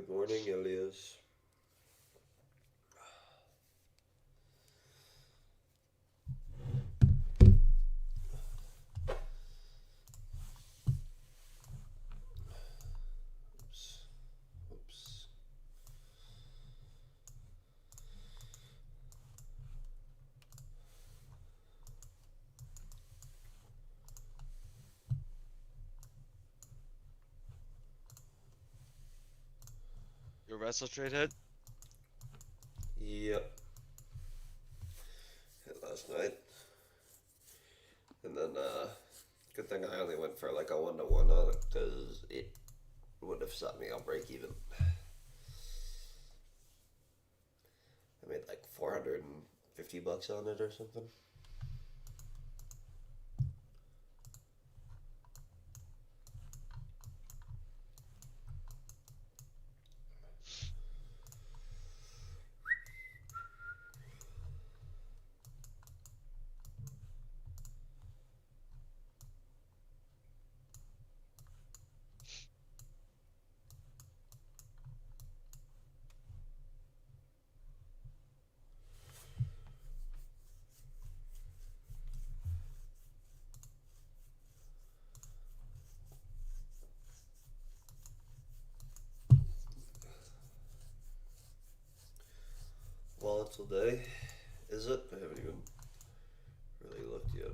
Good morning, Elias. Oops. Oops. Your wrestle trade hit? Yep. Hit last night. And then, good thing I only went for like a 1-to-1 on it because it would have set me on break even. I made like $450 on it or something. Volatile day, is it? I haven't even really looked yet.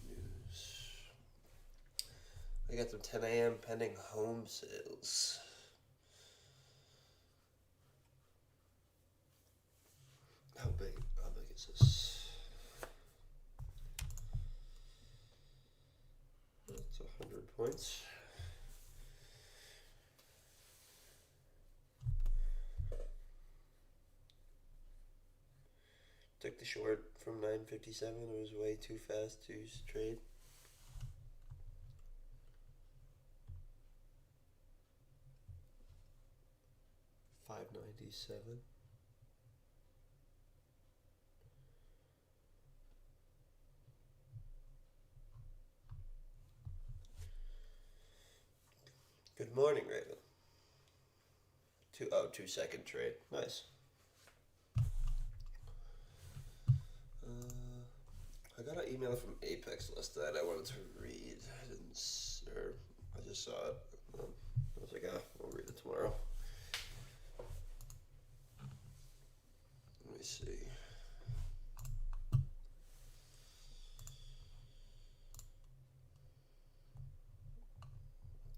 News. I got them 10 a.m. pending home sales. How big? How big is this? That's 100 points. Took the short from 957. It was way too fast to trade. $5.97. Good morning, Raven. 2-second trade. Nice. I got an email from Apex last night I wanted to read. I just saw it. I was like, I'll read it tomorrow. Let me see.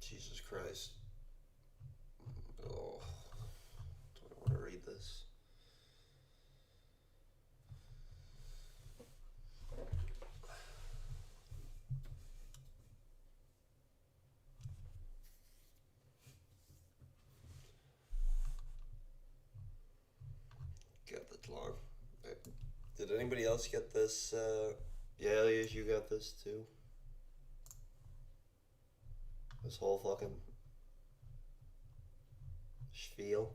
Jesus Christ. Oh, do I want to read this? God, that's long. Did anybody else get this? Yeah, Elias, you got this too. This whole fucking spiel.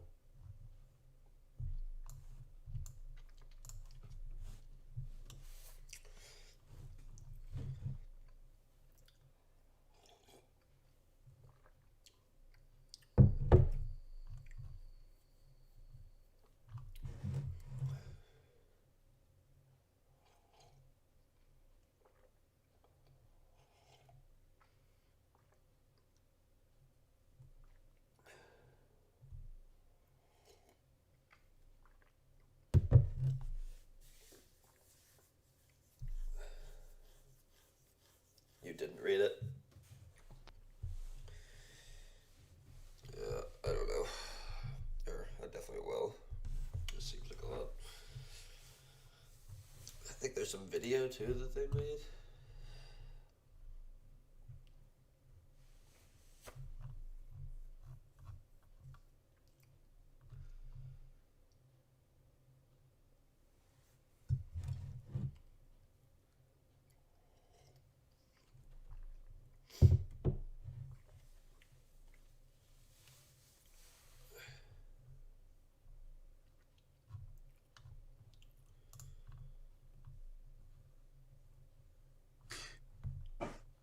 there's some video too that they made.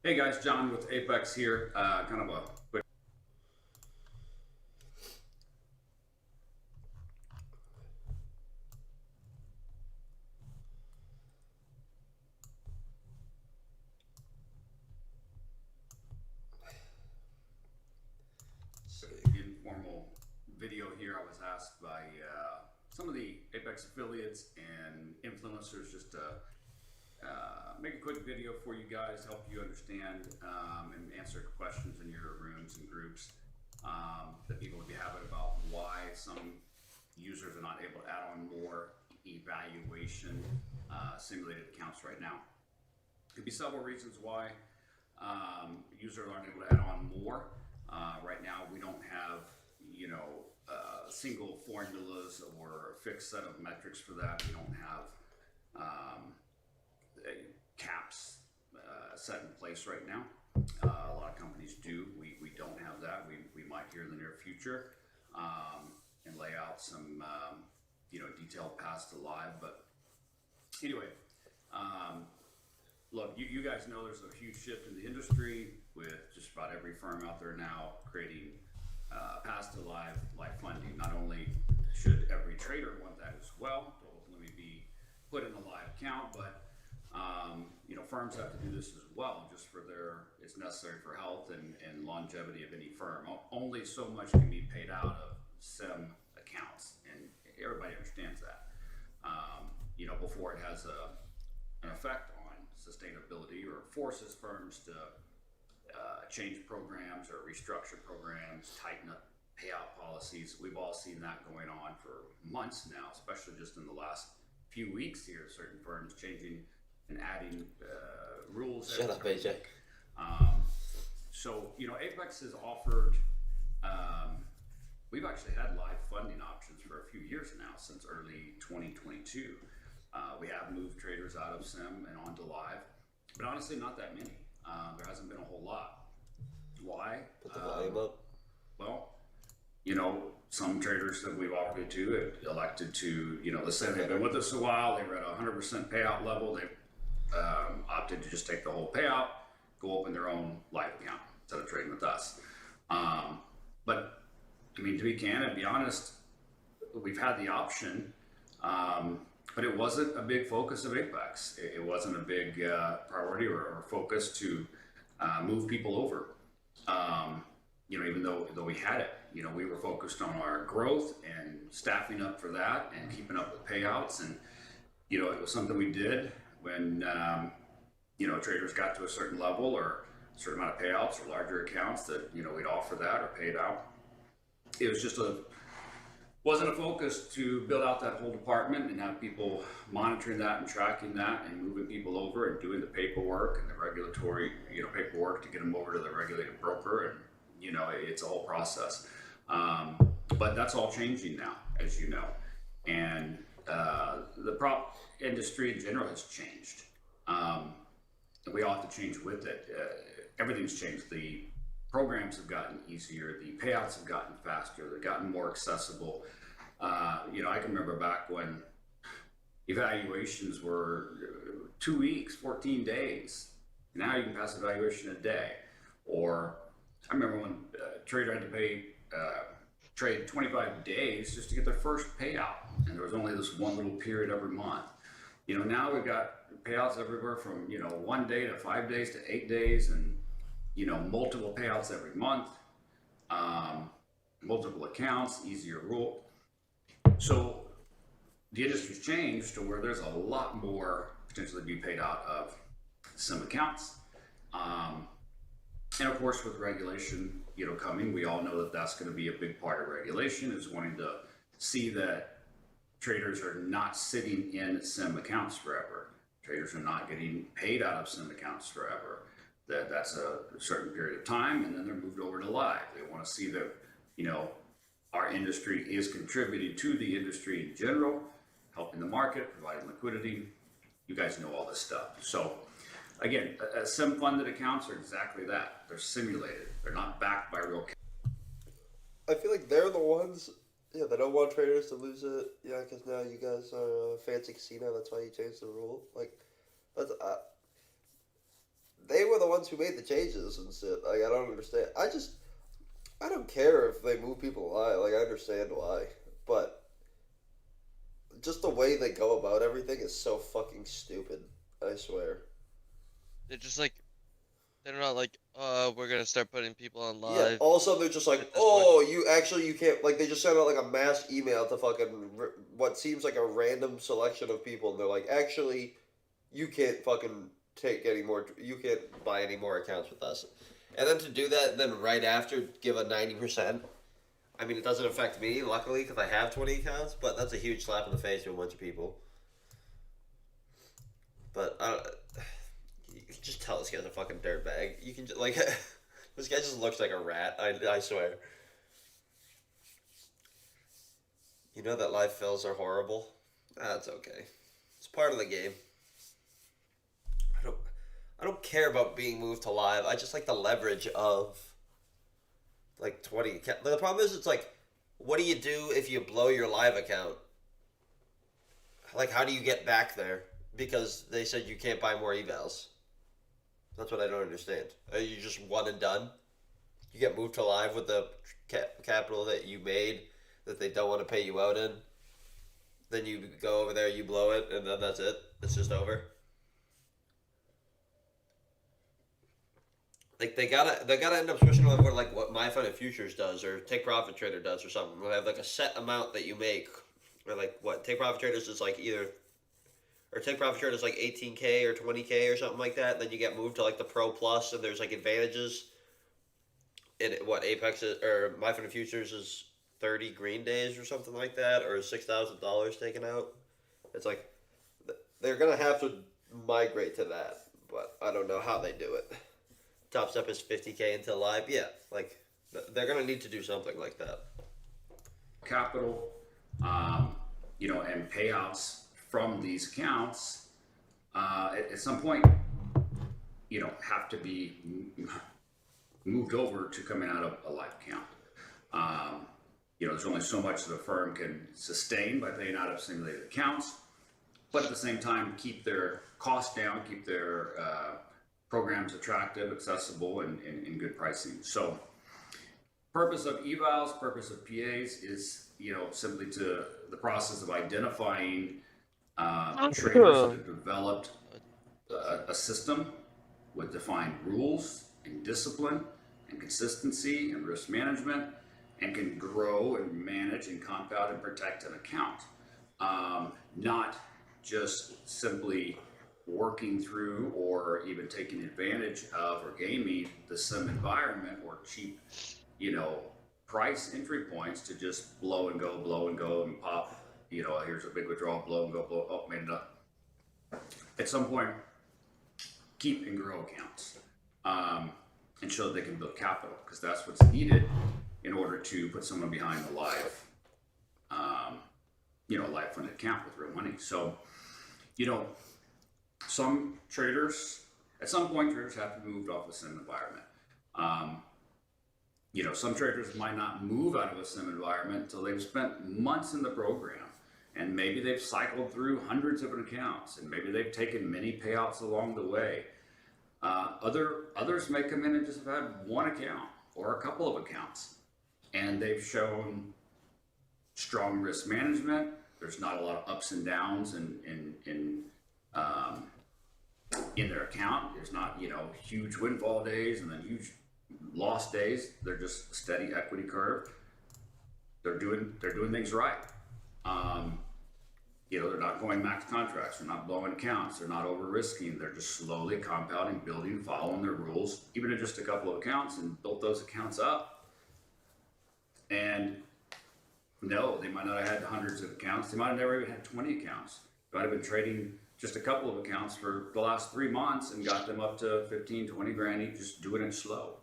Hey guys, John with Apex here. Kind of a quick informal video here. I was asked by some of the Apex affiliates and influencers just to make a quick video for you guys, help you understand and answer questions in your rooms and groups that people would be having about why some users are not able to add on more evaluation simulated accounts right now. Could be several reasons why users aren't able to add on more. Right now, we don't have, single formulas or a fixed set of metrics for that. We don't have caps set in place right now. A lot of companies do. We don't have that. We might here in the near future and lay out some, detailed paths to live. But anyway, look, you guys know there's a huge shift in the industry with just about every firm out there now creating paths to live funding. Not only should every trader want that as well to ultimately be put in a live account, but firms have to do this as well, just for it's necessary for health and longevity of any firm. Only so much can be paid out of SIM accounts, and everybody understands that. Before it has an effect on sustainability or forces firms to change programs or restructure programs, tighten up payout policies. We've all seen that going on for months now, especially just in the last few weeks here. Certain firms changing and adding rules. Shut up, AJ. Apex has offered, we've actually had live funding options for a few years now, since early 2022. We have moved traders out of SIM and onto live, but honestly, not that many. There hasn't been a whole lot. Why? Put the volume up. Well, some traders that we've offered it to have elected to, let's say they've been with us a while, they were at 100% payout level, they opted to just take the whole payout, go open their own live account instead of trading with us. But to be candid, be honest, we've had the option, but it wasn't a big focus of Apex. It wasn't a big priority or focus to move people over. Even though we had it, we were focused on our growth and staffing up for that and keeping up with payouts. And, it was something we did when, traders got to a certain level or a certain amount of payouts or larger accounts that, we'd offer that or pay it out. It was just wasn't a focus to build out that whole department and have people monitoring that and tracking that and moving people over and doing the paperwork and the regulatory, paperwork to get them over to the regulated broker. And, it's a whole process. But that's all changing now, as you know. And the prop industry in general has changed. We all have to change with it. Everything's changed. The programs have gotten easier. The payouts have gotten faster. They've gotten more accessible. I can remember back when evaluations were 2 weeks, 14 days. Now you can pass evaluation in a day. Or I remember when a trader had to trade 25 days just to get their first payout. And there was only this one little period every month. Now we've got payouts everywhere from, 1 day to 5 days to 8 days and, multiple payouts every month, multiple accounts, easier rule. So the industry's changed to where there's a lot more potentially to be paid out of SIM accounts. And of course, with regulation, coming, we all know that that's going to be a big part of regulation, is wanting to see that traders are not sitting in SIM accounts forever. Traders are not getting paid out of sim accounts forever. That's a certain period of time, and then they're moved over to live. They want to see that, our industry is contributing to the industry in general, helping the market, providing liquidity. You guys know all this stuff. So again, sim funded accounts are exactly that. They're simulated. They're not backed by real. I feel like they're the ones. Yeah, they don't want traders to lose it. Yeah, because now you guys are a fancy casino. That's why you changed the rule. Like, that's they were the ones who made the changes and shit. Like, I don't understand. I don't care if they move people live. Like, I understand why, but just the way they go about everything is so fucking stupid. I swear. They're just like, they're not like, we're gonna start putting people on Yeah. live Also, they're just like, at this point. oh, you can't. Like, they just send out like a mass email to fucking what seems like a random selection of people, and they're like, actually, you can't fucking take any more. You can't buy any more accounts with us. And then to do that, and then right after give a 90%. I mean, it doesn't affect me, luckily, because I have 20 accounts. But that's a huge slap in the face to a bunch of people. But you can just tell this guy's a fucking dirtbag. You can just, like, this guy just looks like a rat. I swear. You know that live fills are horrible. That's okay. It's part of the game. I don't. I don't care about being moved to live. I just like the leverage of like 20. The problem is, it's like, what do you do if you blow your live account? Like, how do you get back there? Because they said you can't buy more evals. That's what I don't understand. Are you just one and done? You get moved to live with the capital that you made that they don't want to pay you out in. Then you go over there, you blow it, and then that's it. It's just over. Like, they gotta end up switching over like what My Fund Futures does or Take Profit Trader does or something. They'll have like a set amount that you make, or like what Take Profit Traders is like either, or Take Profit Traders like 18K or 20K or something like that. Then you get moved to like the Pro Plus, and there's like advantages. In what Apex is, or My Fund Futures is 30 green days or something like that, or $6,000 taken out. It's like they're gonna have to migrate to that, but I don't know how they do it. Top step is 50K into live. Yeah, like they're gonna need to do something like that. Capital, and payouts from these accounts at some point, have to be moved over to coming out of a live account. There's only so much that a firm can sustain by paying out of simulated accounts, but at the same time keep their costs down, keep their programs attractive, accessible, and good pricing. So purpose of evals, purpose of PAs is, simply to the process of identifying traders that have developed a system with defined rules and discipline and consistency and risk management, and can grow and manage and compound and protect an account. Not just simply working through or even taking advantage of or gaming the sim environment or cheap, price entry points to just blow and go and pop, here's a big withdrawal, blow and go, blow, oh, made it up. At some point, keep and grow accounts and show that they can build capital, because that's what's needed in order to put someone behind the live, live funded account with real money. So, some traders, at some point, traders have to be moved off the sim environment. Some traders might not move out of a sim environment until they've spent months in the program, and maybe they've cycled through hundreds of accounts, and maybe they've taken many payouts along the way. Others may come in and just have had one account or a couple of accounts, and they've shown strong risk management. There's not a lot of ups and downs in their account. There's not, huge windfall days and then huge loss days. They're just a steady equity curve. They're doing things right. They're not going max contracts. They're not blowing accounts. They're not over risking. They're just slowly compounding, building, following their rules, even in just a couple of accounts, and built those accounts up. And no, they might not have had hundreds of accounts. They might have never even had 20 accounts. They might have been trading just a couple of accounts for the last 3 months and got them up to 15, 20 grand each, just doing it slow.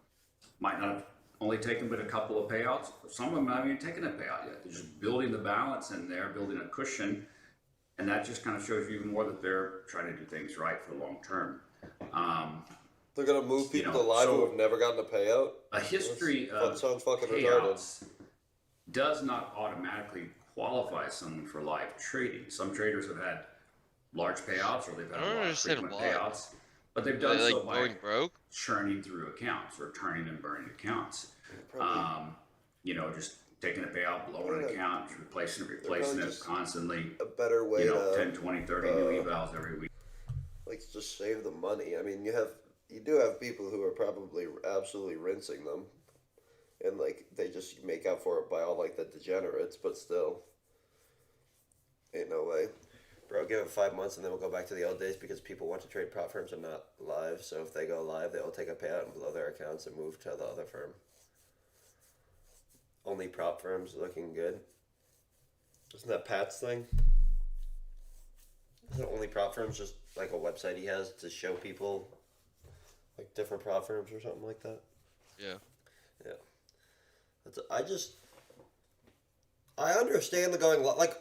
Might not have only taken but a couple of payouts. Some of them haven't even taken a payout yet. They're just building the balance in there, building a cushion. And that just kind of shows you even more that they're trying to do things right for the long term. They're gonna move people to live who have never gotten a payout. A history of sounds fucking payouts does not automatically qualify someone for live trading. Some traders have had large payouts, or they've had a lot of frequent payouts, but they've done so by going broke, churning through accounts or turning and burning accounts. Just taking a payout, blowing an account, replacing it constantly. A better way to 10, 20, 30 new evals every week. Like, just save the money. I mean, you do have people who are probably absolutely rinsing them, and like they just make up for it by all like the degenerates, but still, ain't no way. Bro, give it 5 months and then we'll go back to the old days because people want to trade prop firms and not live. So if they go live, they'll take a payout and blow their accounts and move to the other firm. Only prop firms looking good. Isn't that Pat's thing? Isn't only prop firms just like a website he has to show people like different prop firms or something like that? Yeah. I understand the going like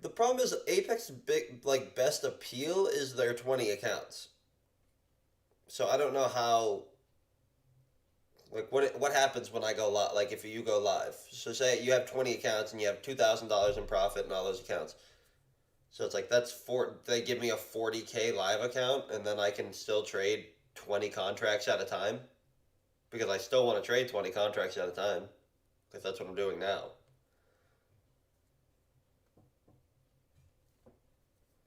the problem is Apex best appeal is their 20 accounts. So I don't know how. Like what happens when I go live? Like if you go live, so say you have 20 accounts and you have $2,000 in profit in all those accounts. So it's like they give me a 40K live account and then I can still trade 20 contracts at a time, because I still want to trade 20 contracts at a time, because that's what I'm doing now.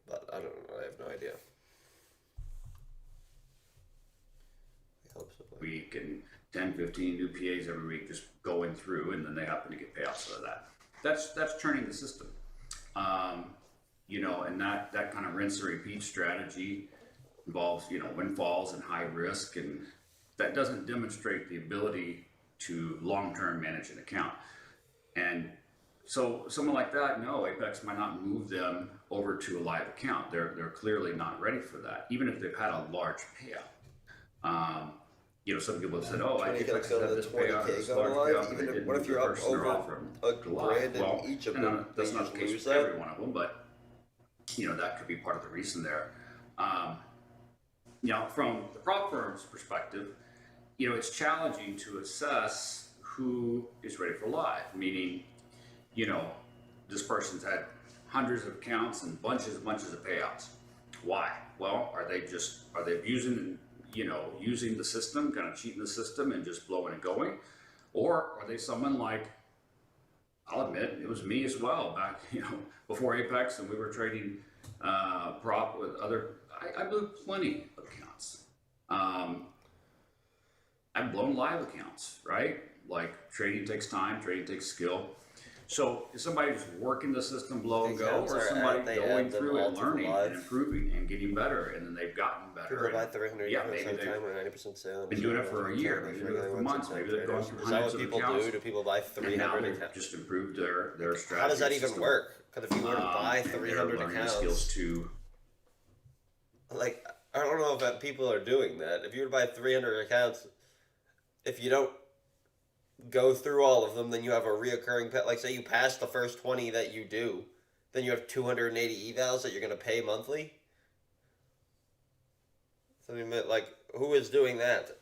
But I don't know. I have no idea. I hope so. Week and 10, 15 new PAs every week just going through, and then they happen to get payouts out of that. That's churning the system. And that kind of rinse and repeat strategy involves, windfalls and high risk, and that doesn't demonstrate the ability to long-term manage an account. And so someone like that, no, Apex might not move them over to a live account. They're clearly not ready for that, even if they've had a large payout. Some people have said, "Oh, I Apex has had this payout, this large payout." Even what if you're up over a grand in each of them? That's not the case for every one of them, but that could be part of the reason there. From the prop firm's perspective, it's challenging to assess who is ready for live. Meaning, this person's had hundreds of accounts and bunches of payouts. Why? Well, are they using the system, kind of cheating the system and just blowing and going? Or are they someone like, I'll admit, it was me as well back, before Apex, and we were trading prop with other, I blew plenty of accounts. I've blown live accounts, right? Like, trading takes time, trading takes skill. So is somebody just working the system blow and go, or somebody going through and learning and improving and getting better, and then they've gotten better? People buy 300 maybe they've 90% sale. been doing it for a year, maybe doing it for months, maybe they've gone through hundreds of accounts. Do people buy 300 and now accounts? they've just improved their strategy. How does that even work? Because if you were to buy 300 accounts, skills to, like, I don't know if people are doing that. If you were to buy 300 accounts, if you don't go through all of them, then you have a reoccurring pet. Like, say you pass the first 20 that you do, then you have 280 evals that you're going to pay monthly. So, I mean, like, who is doing that?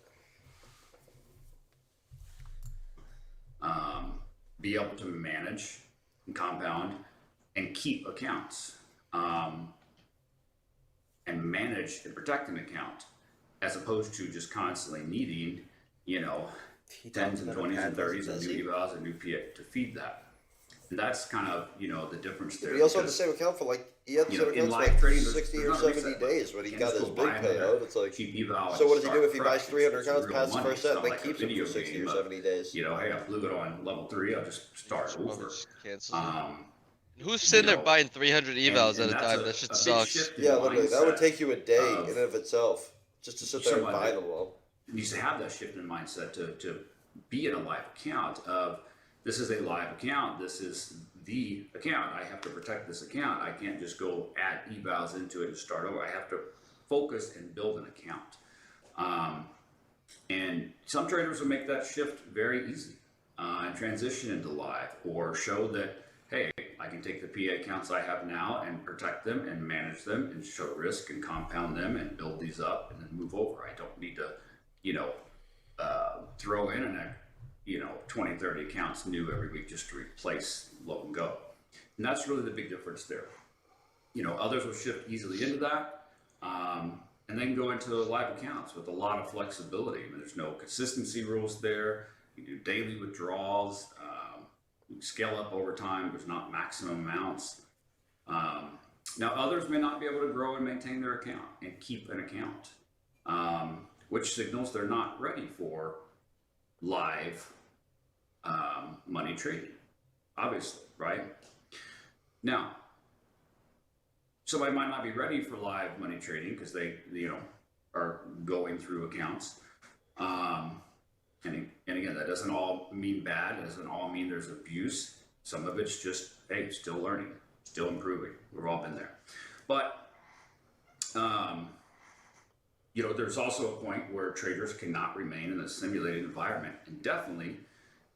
Be able to manage and compound and keep accounts, and manage and protect an account, as opposed to just constantly needing, tens and 20s and 30s and new evals and new PA to feed that. And that's kind of, the difference there. He also had the same account for he had the same account for like trading, 60 or 70 days when he got his big payout. It's like, so what does he do if he buys 300 accounts, passes the first set, and then keeps them for 60 or 70 days? Hey, I blew it on level 3, I'll just start over. Who's sitting there buying 300 evals at a time? That shit sucks. Yeah, literally, that would take you a day in and of itself, just to sit there and buy them all. Needs to have that shift in mindset to be in a live account of, this is a live account. This is the account. I have to protect this account. I can't just go add evals into it and start over. I have to focus and build an account. And some traders will make that shift very easy and transition into live, or show that, hey, I can take the PA accounts I have now and protect them and manage them and show risk and compound them and build these up and then move over. I don't need to, throw in an 20, 30 accounts new every week just to replace low and go. And that's really the big difference there. Others will shift easily into that, and then go into live accounts with a lot of flexibility. I mean, there's no consistency rules there. You do daily withdrawals. You scale up over time. There's not maximum amounts. Now, others may not be able to grow and maintain their account and keep an account, which signals they're not ready for live money trading, obviously, right? Now, somebody might not be ready for live money trading because they, are going through accounts. And again, that doesn't all mean bad. It doesn't all mean there's abuse. Some of it's just, hey, still learning, still improving. We've all been there. But, there's also a point where traders cannot remain in a simulated environment, and definitely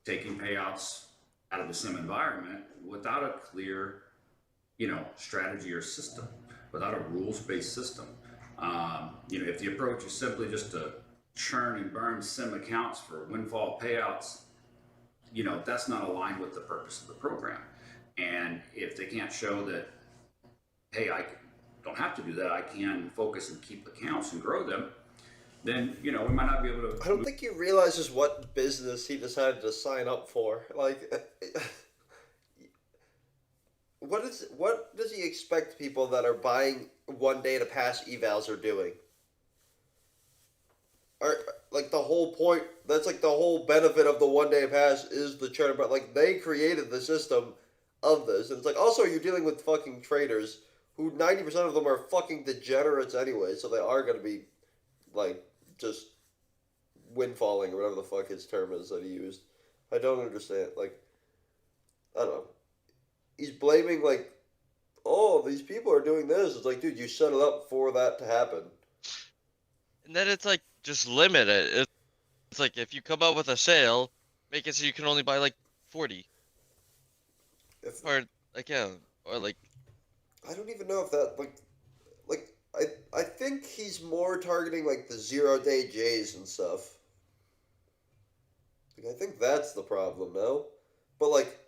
taking payouts out of the sim environment without a clear, strategy or system, without a rules-based system. If the approach is simply just to churn and burn sim accounts for windfall payouts, that's not aligned with the purpose of the program. And if they can't show that, hey, I don't have to do that, I can focus and keep accounts and grow them, then, we might not be able to. I don't think he realizes what business he decided to sign up for. Like, what does he expect people that are buying one day to pass evals are doing? Like the whole point, that's like the whole benefit of the one day pass is the churn, but like they created the system of this. And it's like, also you're dealing with fucking traders who 90% of them are fucking degenerates anyway, so they are going to be like just windfalling or whatever the fuck his term is that he used. I don't understand. Like, I don't know. He's blaming like, oh, these people are doing this. It's like, dude, you set it up for that to happen. And then it's like, just limit it. It's like, if you come out with a sale, make it so you can only buy like 40. Or like. I don't even know if that I think he's more targeting like the 0-day J's and stuff. Like, I think that's the problem, no? But like,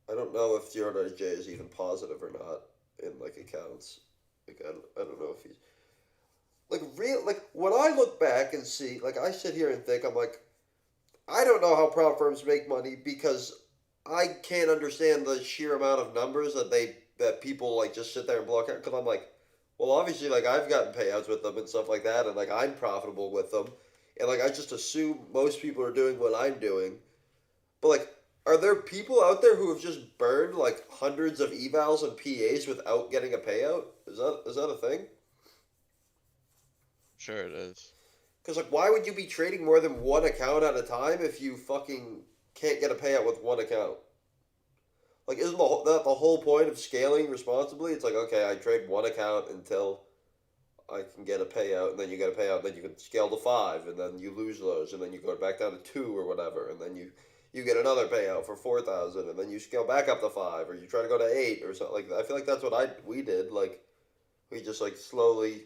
I don't know if 0-day J is even positive or not in like accounts. Like, I don't know if he's like when I look back and see, like, I sit here and think, I'm like, I don't know how prop firms make money because I can't understand the sheer amount of numbers that people like just sit there and block out. Because I'm like, well, obviously, like, I've gotten payouts with them and stuff like that, and like I'm profitable with them, and like I just assume most people are doing what I'm doing. But like, are there people out there who have just burned like hundreds of evals and PAs without getting a payout? Is that a thing? Sure it is. Because, like, why would you be trading more than one account at a time if you fucking can't get a payout with one account? Like, isn't that the whole point of scaling responsibly? It's like, okay, I trade one account until I can get a payout, and then you get a payout, and then you can scale to 5, and then you lose those, and then you go back down to 2 or whatever, and then you get another payout for 4,000, and then you scale back up to 5, or you try to go to 8 or something like that. I feel like that's what we did. Like, we just, like, slowly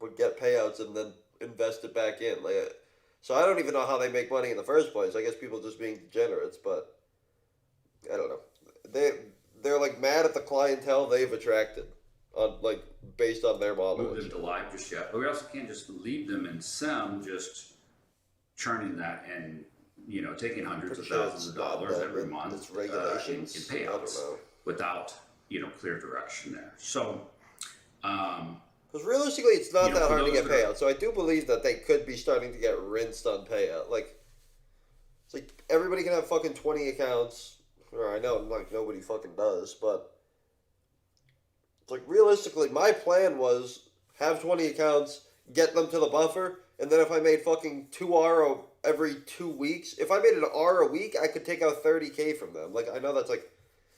would get payouts and then invest it back in. Like, so I don't even know how they make money in the first place. I guess people just being degenerates, but I don't know. They're like mad at the clientele they've attracted on like based on their model. Move them to live just yet, but we also can't just leave them in sim just churning that and taking hundreds of thousands of dollars every month. It's regulations in payouts without clear direction there. So. Because realistically, it's not that hard to get payout. So I do believe that they could be starting to get rinsed on payout. Like, it's like everybody can have fucking 20 accounts. Or I know, like, nobody fucking does, but it's like realistically, my plan was have 20 accounts, get them to the buffer, And then if I made fucking 2R every 2 weeks, if I made an R a week, I could take out 30K from them. Like, I know that's like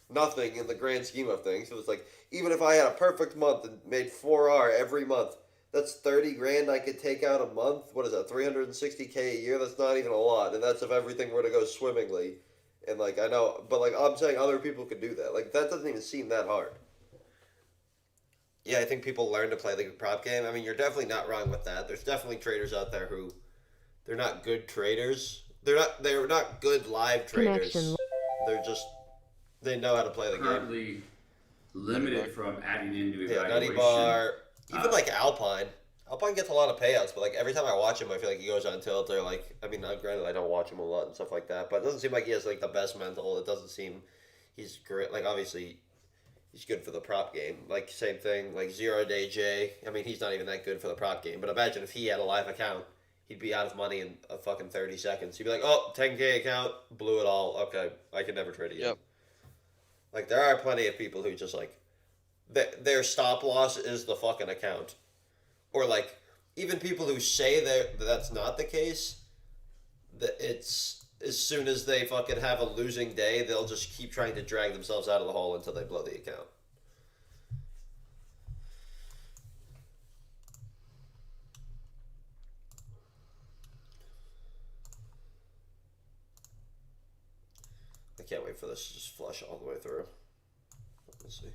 nothing in the grand scheme of things. So it's like, even if I had a perfect month and made 4R every month, that's 30 grand I could take out a month. What is that, 360K a year? That's not even a lot. And that's if everything were to go swimmingly. And like, I know, but like, I'm saying other people could do that. Like, that doesn't even seem that hard. Yeah, I think people learn to play the prop game. I mean, you're definitely not wrong with that. There's definitely traders out there who they're not good traders. They're not good live traders. Connection. They're just they know how to play the game. Currently limited from adding into Yeah, evaluation. Nutty Bar, even like Alpine. Alpine gets a lot of payouts, but like every time I watch him, I feel like he goes on tilt. Or like, I mean, granted, I don't watch him a lot and stuff like that, but it doesn't seem like he has like the best mental. It doesn't seem he's great. Like obviously, he's good for the prop game. Like same thing, like 0 Day J. I mean, he's not even that good for the prop game. But imagine if he had a live account, he'd be out of money in a fucking 30 seconds. He'd be like, oh, 10K account, blew it all. Okay, I can never trade again. Yep. Like there are plenty of people who just like their stop loss is the fucking account, or like even people who say that's not the case. That it's as soon as they fucking have a losing day, they'll just keep trying to drag themselves out of the hole until they blow the account. I can't wait for this to just flush all the way through. Let's see.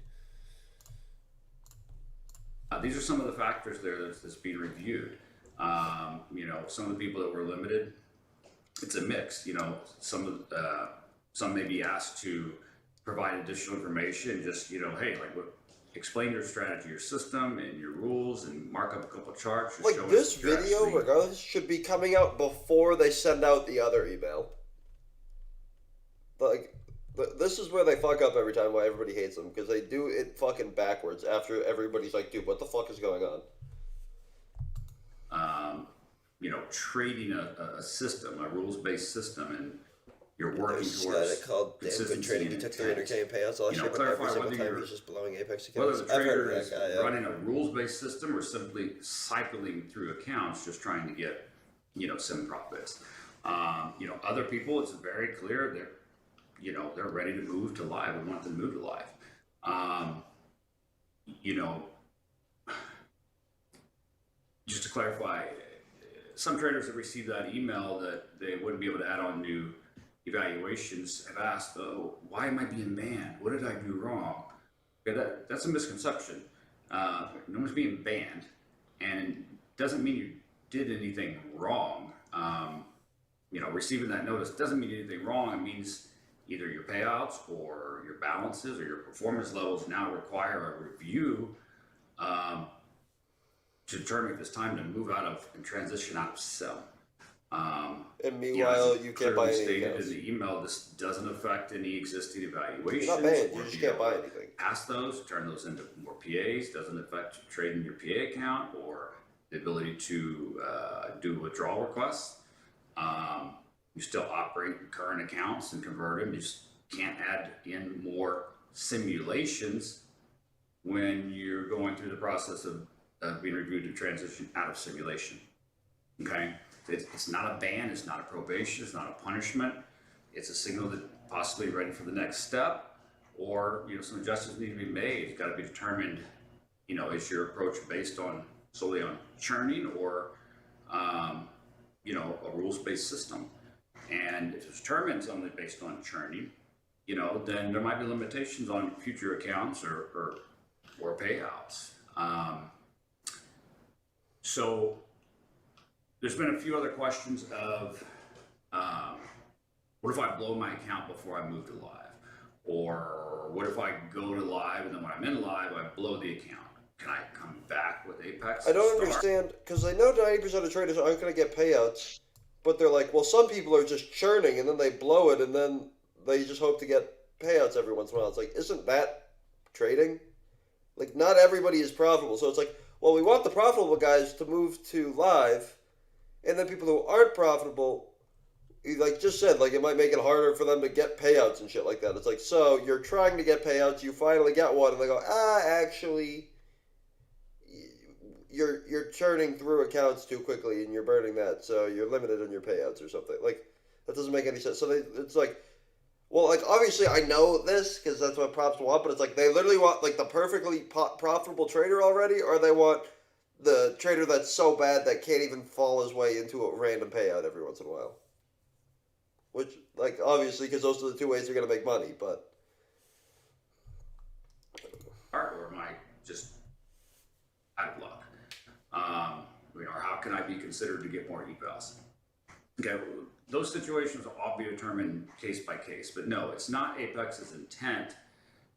These are some of the factors there that's being reviewed. Some of the people that were limited, it's a mix. Some may be asked to provide additional information. Just hey, explain your strategy, your system, and your rules, and mark up a couple charts. Like this video, regardless, should be coming out before they send out the other email. Like, this is where they fuck up every time. Why everybody hates them, because they do it fucking backwards. After everybody's like, dude, what the fuck is going on? Trading a system, a rules-based system, and you're working There's towards this guy that called Damn Good consistency Trading. and He took intent. 300K in payouts last year, but Clarify every single whether time you're- he's just blowing Apex Whether accounts. the I've heard trader of is that guy, yeah. running a rules-based system or simply cycling through accounts, just trying to get, some profits. Other people, it's very clear they're ready to move to live and want to move to live. Just to clarify, some traders that received that email that they wouldn't be able to add on new evaluations have asked, oh, why am I being banned? What did I do wrong? Okay, that's a misconception. No one's being banned, and it doesn't mean you did anything wrong. Receiving that notice doesn't mean anything wrong. It means either your payouts or your balances or your performance levels now require a review to determine if it's time to move out of and transition out of sell. And meanwhile, you can't buy any stated accounts. in the email, this doesn't affect any existing evaluations. You're not banned. You or just if can't buy anything. Pass those, turn those into more PAs. Doesn't affect trading your PA account or the ability to do withdrawal requests. You still operate your current accounts and convert them. You just can't add in more simulations when you're going through the process of being reviewed to transition out of simulation. Okay, it's not a ban, it's not a probation, it's not a punishment. It's a signal that possibly you're ready for the next step, or some adjustments need to be made. It's got to be determined. Is your approach based solely on churning or a rules-based system? And if it's determined only based on churning, then there might be limitations on future accounts or payouts. So there's been a few other questions of what if I blow my account before I move to live? Or what if I go to live and then when I'm in live, I blow the account? Can I come back with Apex? I don't understand, because I know 90% of traders aren't going to get payouts, but they're like, well, some people are just churning and then they blow it and then they just hope to get payouts every once in a while. It's like, isn't that trading? Like, not everybody is profitable. So it's like, well, we want the profitable guys to move to live, and then people who aren't profitable, like just said, like it might make it harder for them to get payouts and shit like that. It's like, so you're trying to get payouts, you finally get one, and they go, actually, you're churning through accounts too quickly and you're burning that, so you're limited on your payouts or something. Like that doesn't make any sense. So it's like, well, like obviously I know this because that's what props want, but it's like they literally want like the perfectly profitable trader already, or they want the trader that's so bad that can't even fall his way into a random payout every once in a while. Which, like, obviously, because those are the two ways they're gonna make money. But Or am I just out of luck? Or how can I be considered to get more evals? Okay, those situations will all be determined case by case, but no, it's not Apex's intent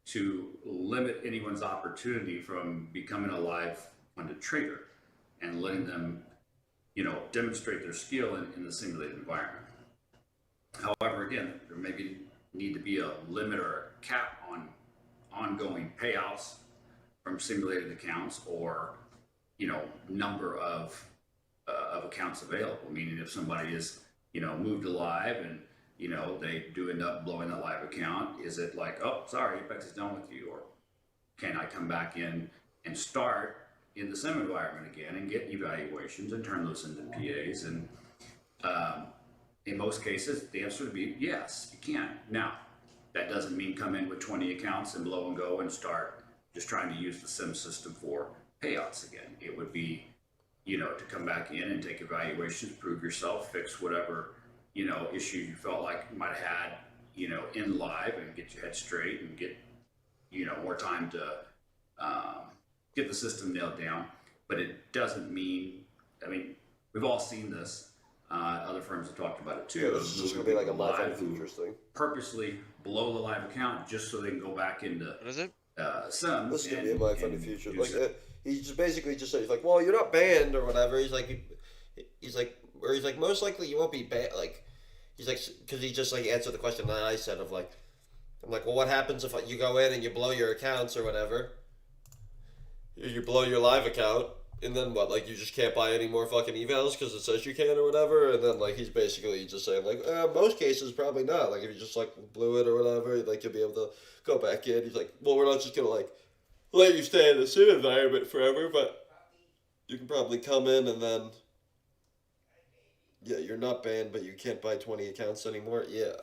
to limit anyone's opportunity from becoming a live funded trader and letting them, demonstrate their skill in the simulated environment. However, again, there maybe need to be a limit or a cap on ongoing payouts from simulated accounts, or number of accounts available. Meaning, if somebody is moved to live and they do end up blowing that live account, is it like, oh, sorry, Apex is done with you, or can I come back in and start in the sim environment again and get evaluations and turn those into PAs? And in most cases, the answer would be yes, you can. Now, that doesn't mean come in with 20 accounts and blow and go and start just trying to use the sim system for payouts again. It would be, to come back in and take evaluations, prove yourself, fix whatever, issue you felt like you might have had, in live, and get your head straight and get, more time to get the system nailed down. But it doesn't mean, we've all seen this. Other firms have talked about it too. yeah, this is just gonna be like a live and who futures thing. purposely blow the live account just so they can go back into What is it? some. This is gonna be a live funded future. Like use it. he just basically just said, he's like, well, you're not banned or whatever. He's like, most likely you won't be banned. Like, he's like, because he just like answered the question that I said of like, I'm like, well, what happens if you go in and you blow your accounts or whatever? You blow your live account, and then what? Like, you just can't buy any more fucking evals because it says you can or whatever. And then like he's basically just saying like, most cases probably not. Like if you just like blew it or whatever, like you'll be able to go back in. He's like, well, we're not just gonna like let you stay in the sim environment forever, but you can probably come in and then, yeah, you're not banned, but you can't buy 20 accounts anymore. Yeah.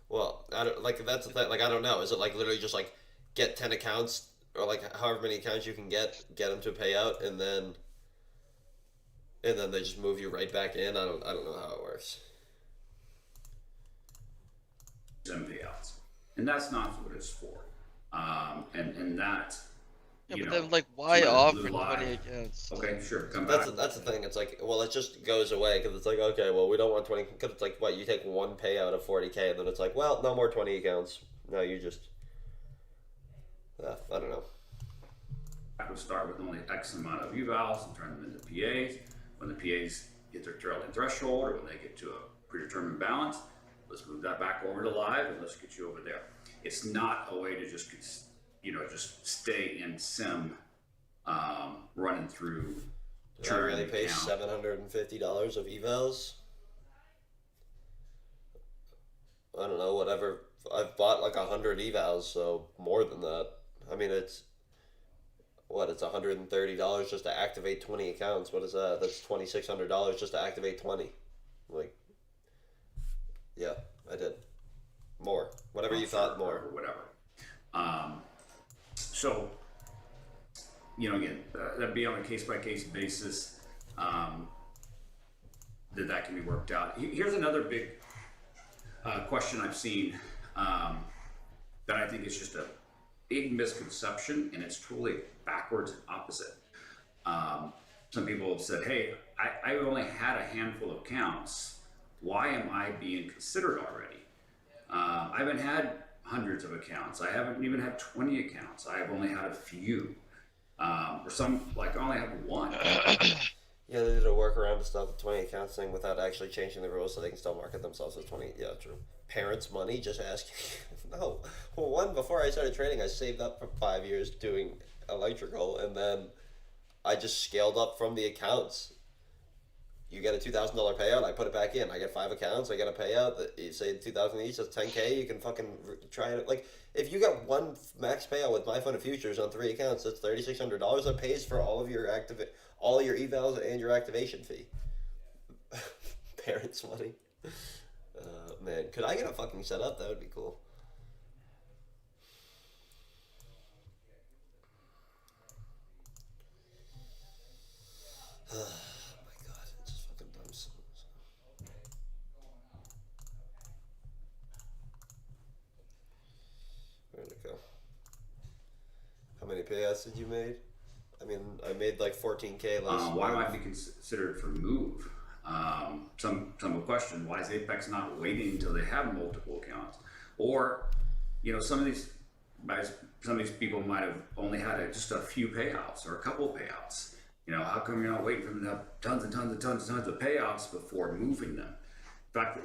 Well, I don't like that's the thing. Like I don't know. Is it like literally just like get 10 accounts or like however many accounts you can get them to pay out, and then they just move you right back in? I don't know how it works. Sim payouts, and that's not what it's for. And that. Yeah, but then like, why offer 20 live. accounts? Okay, sure, come That's back. that's the thing. It's like, well, it just goes away because it's like, okay, well, we don't want 20 because it's like, what, you take one payout of 40K and then it's like, well, no more 20 accounts. No, you just, I don't know. I would start with only X amount of evals and turn them into PAs. When the PAs hit their trailing threshold, or when they get to a predetermined balance, let's move that back over to live and let's get you over there. It's not a way to just stay in sim, running through. Do I really pay $750 of evals? I don't know, whatever. I've bought like 100 evals, so more than that. I mean, it's $130 just to activate 20 accounts. What is that? That's $2,600 just to activate 20. Like, yeah, I did. More. Whatever you thought more. Or whatever. So, again, that'd be on a case-by-case basis, that can be worked out. Here's another big question I've seen, that I think is just a big misconception, and it's totally backwards and opposite. Some people have said, hey, I only had a handful of accounts. Why am I being considered already? I haven't had hundreds of accounts. I haven't even had 20 accounts. I've only had a few. Or some, like, I only have one. Yeah, they did a workaround to stop the 20 accounts thing without actually changing the rules so they can still market themselves as 20. Yeah, true. Parents' money, just asking. No. Well, one, before I started trading, I saved up for 5 years doing electrical, and then I just scaled up from the accounts. You get a $2,000 payout. I put it back in. I get 5 accounts. I get a payout that you say 2,000 each. That's 10K. You can fucking try it. Like if you got one max payout with my fund of futures on 3 accounts, that's $3,600. That pays for all of your all your evals and your activation fee. Parents' money. Man, could I get a fucking setup? That would be cool. Where'd it go? How many payouts did you make? I mean, I made like 14K last Why month. might be considered for move? Some will question, why is Apex not waiting until they have multiple accounts? Or, some of these guys, some of these people might have only had just a few payouts or a couple of payouts. How come you're not waiting for them to have tons and tons and tons and tons of payouts before moving them? In fact,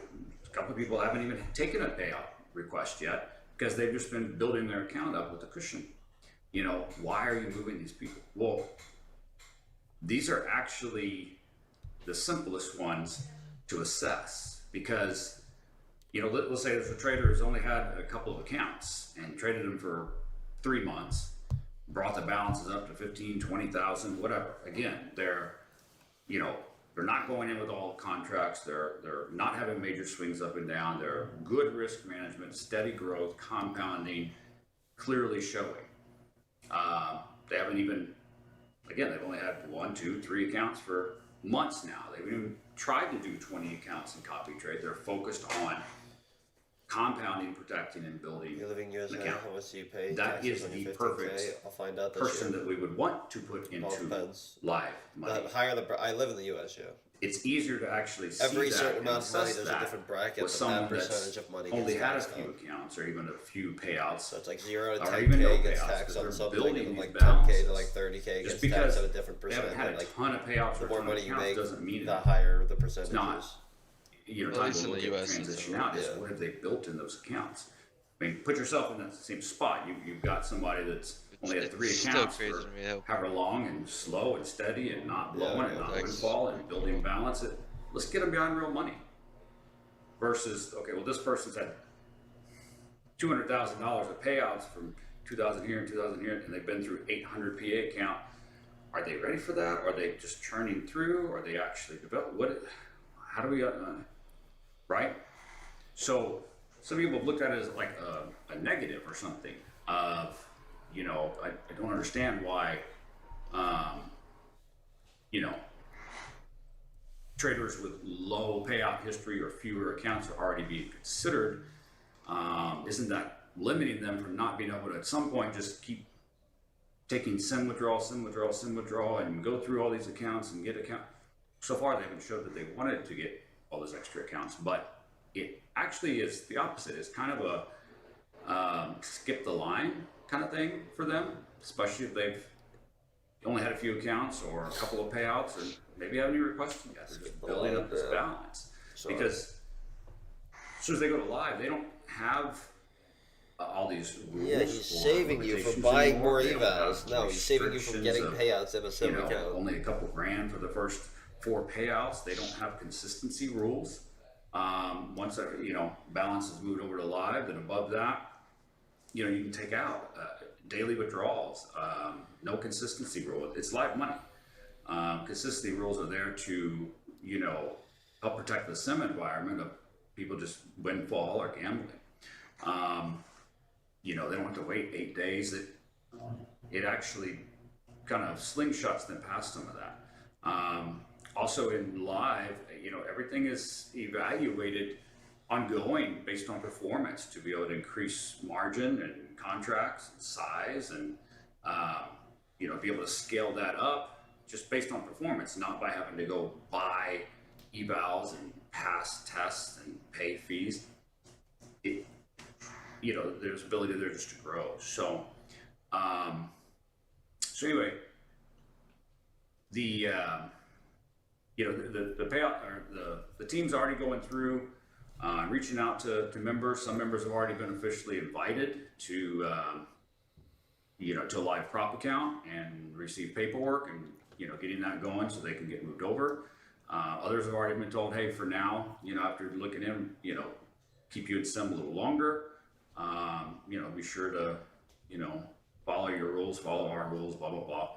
a couple of people haven't even taken a payout request yet because they've just been building their account up with a cushion. Why are you moving these people? Well, these are actually the simplest ones to assess because, let's say there's a trader who's only had a couple of accounts and traded them for 3 months, brought the balances up to 15, 20,000, whatever. Again, they're not going in with all contracts. They're not having major swings up and down. They're good risk management, steady growth, compounding, clearly showing. They haven't even, again, they've only had 1, 2, 3 accounts for months now. They haven't even tried to do 20 accounts in copy trade. They're focused on compounding, protecting, and building You're living US an now. account. How much do you pay? That taxes is on the your 15K? perfect I'll find out this person year. that we would want to put All into depends. live money. The higher I live in the US, yeah. It's easier to actually see Every that certain and amount of money, assess there's a that different bracket, with but someone that that's percentage of money only gets had a taxed few on. accounts or even a few payouts. So it's like 0 to Or 10K even no gets payouts, taxed because on they're something, building and like these 10K to balances. like 30K Just gets because taxed at a different they haven't percent. had And a like ton of payouts the or a more ton of money you accounts make, doesn't mean the it. higher the percentage not. is. At Time least to in the look at US, it's transition a- out is yeah. what have they built in those accounts? I mean, put yourself in that same spot. You've got somebody that's only had 3 it's still accounts crazy for to me how however long and slow and steady and not blowing and not that's windfall and building balance. Let's get them behind real money. Versus, okay, well, this person's had $200,000 of payouts from 2,000 here and 2,000 here, and they've been through 800 PA account. Are they ready for that? Are they just churning through? Are they actually develop? How do we, right? So some people have looked at it as like a negative or something of, I don't understand why, traders with low payout history or fewer accounts are already being considered. Isn't that limiting them from not being able to at some point just keep taking SIM withdrawal, SIM withdrawal, SIM withdrawal, and go through all these accounts and get account? So far, they haven't showed that they wanted to get all those extra accounts, but it actually is the opposite. It's kind of a skip the line kind of thing for them, especially if they've only had a few accounts or a couple of payouts, or maybe haven't even requested yet. They're just building up this balance. Because as soon as they go to live, they don't have all these rules. Yeah, he's saving you from buying more evals. No, he's saving you from getting payouts in a SIM account. Only a couple grand for the first 4 payouts. They don't have consistency rules. Once balance is moved over to live, then above that, you can take out daily withdrawals. No consistency rule. It's live money. Consistency rules are there to help protect the SIM environment of people just windfall or gambling. They don't have to wait 8 days. It actually kind of slingshots them past some of that. Also in live, everything is evaluated ongoing based on performance to be able to increase margin and contracts and size and, be able to scale that up just based on performance, not by having to go buy evals and pass tests and pay fees. There's ability there just to grow. So anyway, the payout, or the team's already going through, reaching out to members. Some members have already been officially invited to to a live prop account and receive paperwork and getting that going so they can get moved over. Others have already been told, hey, for now, after looking in, keep you in sim a little longer. Be sure to, follow your rules, follow our rules, blah, blah, blah.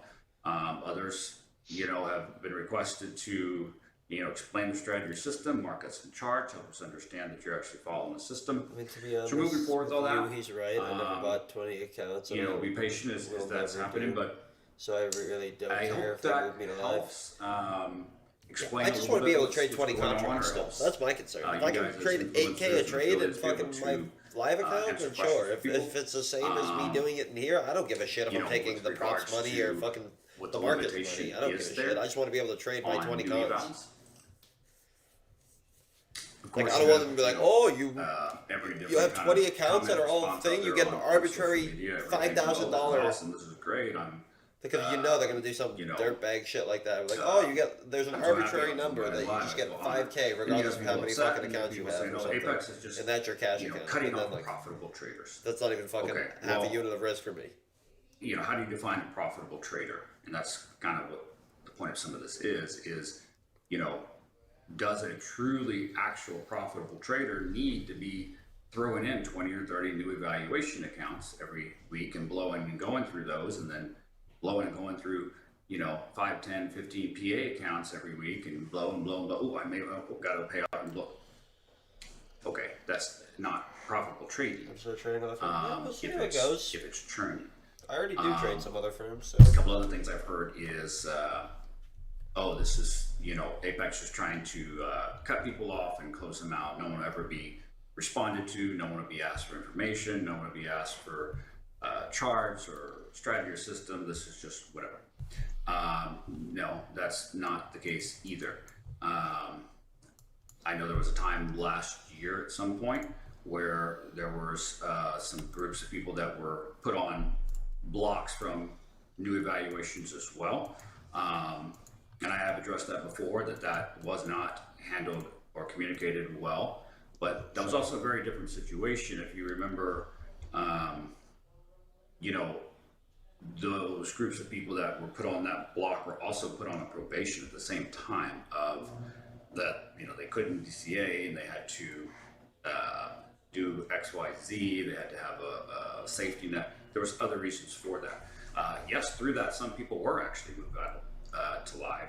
Others, have been requested to, explain the strategy system, mark us in charts, help us understand that you're actually following the system. I mean, to be honest, So moving forward with all that, he's right. I never bought 20 accounts. be patient as that's happening, but so I really don't I care hope if they that move me to live. helps. Explain. I just a want to be little able to bit trade 20 what's going on, contracts or still. else, That's my concern. If you I can guys as trade 8K a influencers trade will in be able fucking to, my live account, answer then questions sure. for If people. it's the same as me doing it in here, I don't give a shit if I'm taking with the props regards money or to fucking what the the market's limitation money. I don't give a is shit. there I just want to be able to trade my on 20 new cons. evals. Of Like, course, I don't want them to be like, oh, you have 20 accounts that are all thing, you get an arbitrary $5,000. And this is great. Because they're going to do some dirtbag shit like that. Like, there's an I'm so happy arbitrary I'm number that you live just get as well. 5K regardless of how many fucking accounts you have Say, or no, something. Apex is just, And that's your cash account. cutting And then, off like, profitable traders. that's not even fucking Okay, half a well, unit of risk for me. How do you define a profitable trader? And that's kind of what the point of some of this is, does a truly actual profitable trader need to be throwing in 20 or 30 new evaluation accounts every week and blowing and going through those, and then blowing and going through 5, 10, 15 PA accounts every week and blow and blow and blow. Oh, I got to pay out and blow. Okay, that's not profitable trading. I'm still trading other firms. We'll see how it If goes. it's churning. I already do trade some other firms. A So. couple other things I've heard is, this is, Apex is trying to cut people off and close them out. No one will ever be responded to. No one will be asked for information. No one will be asked for charts or strategy or system. This is just whatever. No, that's not the case either. I know there was a time last year at some point where there was some groups of people that were put on blocks from new evaluations as well. And I have addressed that before, that was not handled or communicated well. But that was also a very different situation. If you remember, those groups of people that were put on that block were also put on a probation at the same time of that, they couldn't DCA and they had to do XYZ, they had to have a safety net. There was other reasons for that. Yes, through that, some people were actually moved out to live.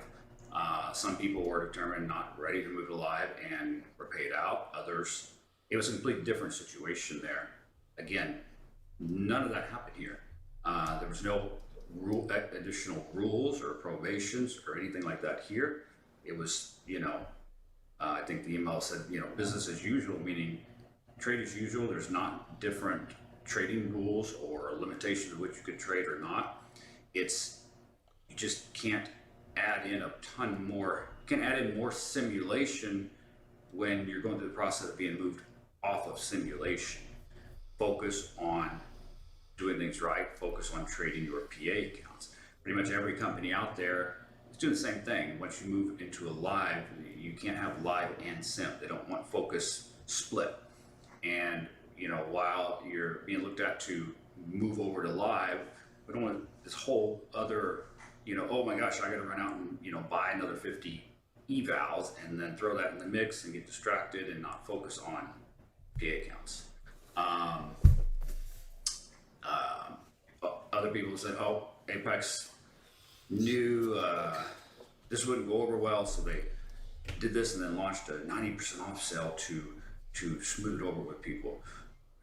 Some people were determined not ready to move to live and were paid out. Others, it was a completely different situation there. Again, none of that happened here. There was no additional rules or probations or anything like that here. It was, I think the email said, business as usual, meaning trade as usual. There's not different trading rules or limitations of which you could trade or not. You just can't add in a ton more. You can add in more simulation when you're going through the process of being moved off of simulation. Focus on doing things right. Focus on trading your PA accounts. Pretty much every company out there is doing the same thing. Once you move into a live, you can't have live and sim. They don't want focus split. And while you're being looked at to move over to live, we don't want this whole other, oh my gosh, I got to run out and buy another 50 evals and then throw that in the mix and get distracted and not focus on PA accounts. Other people said, oh, Apex knew this wouldn't go over well, so they did this and then launched a 90% off sale to smooth it over with people.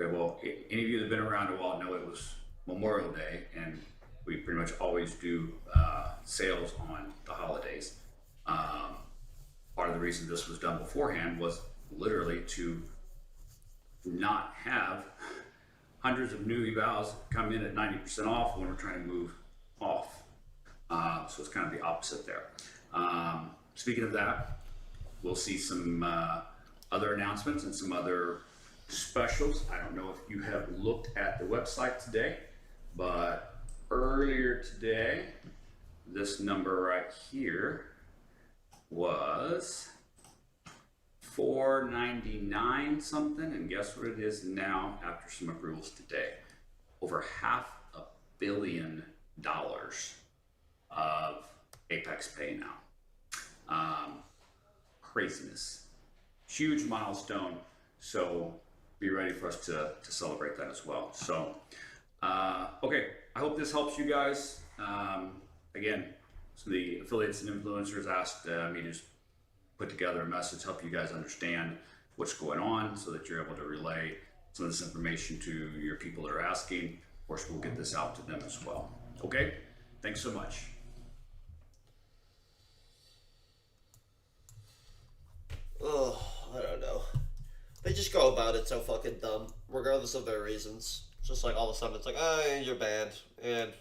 Okay, well, any of you that have been around a while know it was Memorial Day, and we pretty much always do sales on the holidays. Part of the reason this was done beforehand was literally to not have hundreds of new evals come in at 90% off when we're trying to move off. So it's kind of the opposite there. Speaking of that, we'll see some other announcements and some other specials. I don't know if you have looked at the website today, but earlier today, this number right here was $4.99 something, and guess what it is now after some approvals today? Over $500 million of Apex Pay now. craziness. Huge milestone. So be ready for us to celebrate that as well. So, okay, I hope this helps you guys. Again, some of the affiliates and influencers asked me to just put together a message, help you guys understand what's going on so that you're able to relay some of this information to your people that are asking. Of course, we'll get this out to them as well. Okay, thanks so much. Oh, I don't know. They just go about it so fucking dumb, regardless of their reasons. It's just like all of a sudden it's like, oh, you're banned. And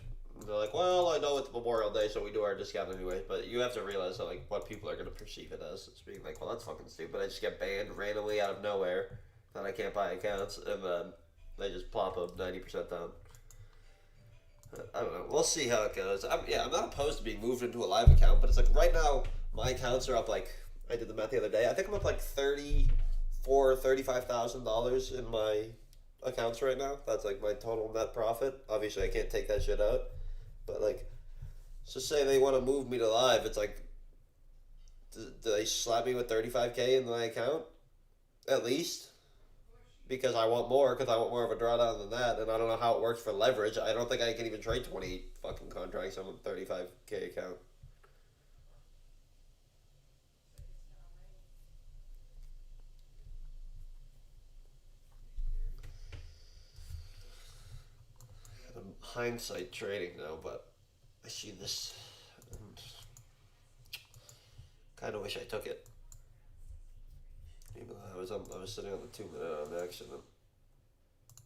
they're like, well, I know it's Memorial Day, so we do our discount anyway. But you have to realize that, like, what people are going to perceive it as. It's being like, well, that's fucking stupid. I just get banned randomly out of nowhere, and I can't buy accounts, and then they just plop them 90% down. I don't know. We'll see how it goes. I'm not opposed to being moved into a live account, but it's like right now my accounts are up like I did the math the other day. I think I'm up like $35,000 in my accounts right now. That's like my total net profit. Obviously, I can't take that shit out, but like, so say they want to move me to live. It's like, do they slap me with 35K in my account at least? Because I want more, because I want more of a drawdown than that, and I don't know how it works for leverage. I don't think I can even trade 20 fucking contracts on a 35K account. I'm hindsight trading now, but I see this and kind of wish I took it. Even though I was sitting on the 2 minute on accident,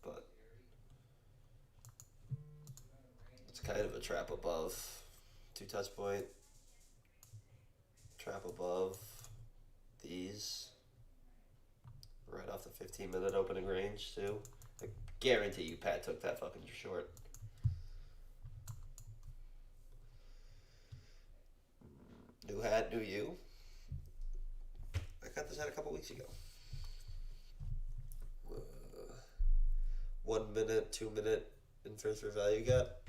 but it's kind of a trap above. 2 touch point, trap above these, right off the 15-minute opening range too. I guarantee you Pat took that fucking short. New hat, new you. I got this hat a couple weeks ago. 1 minute, 2 minute inference for value gap.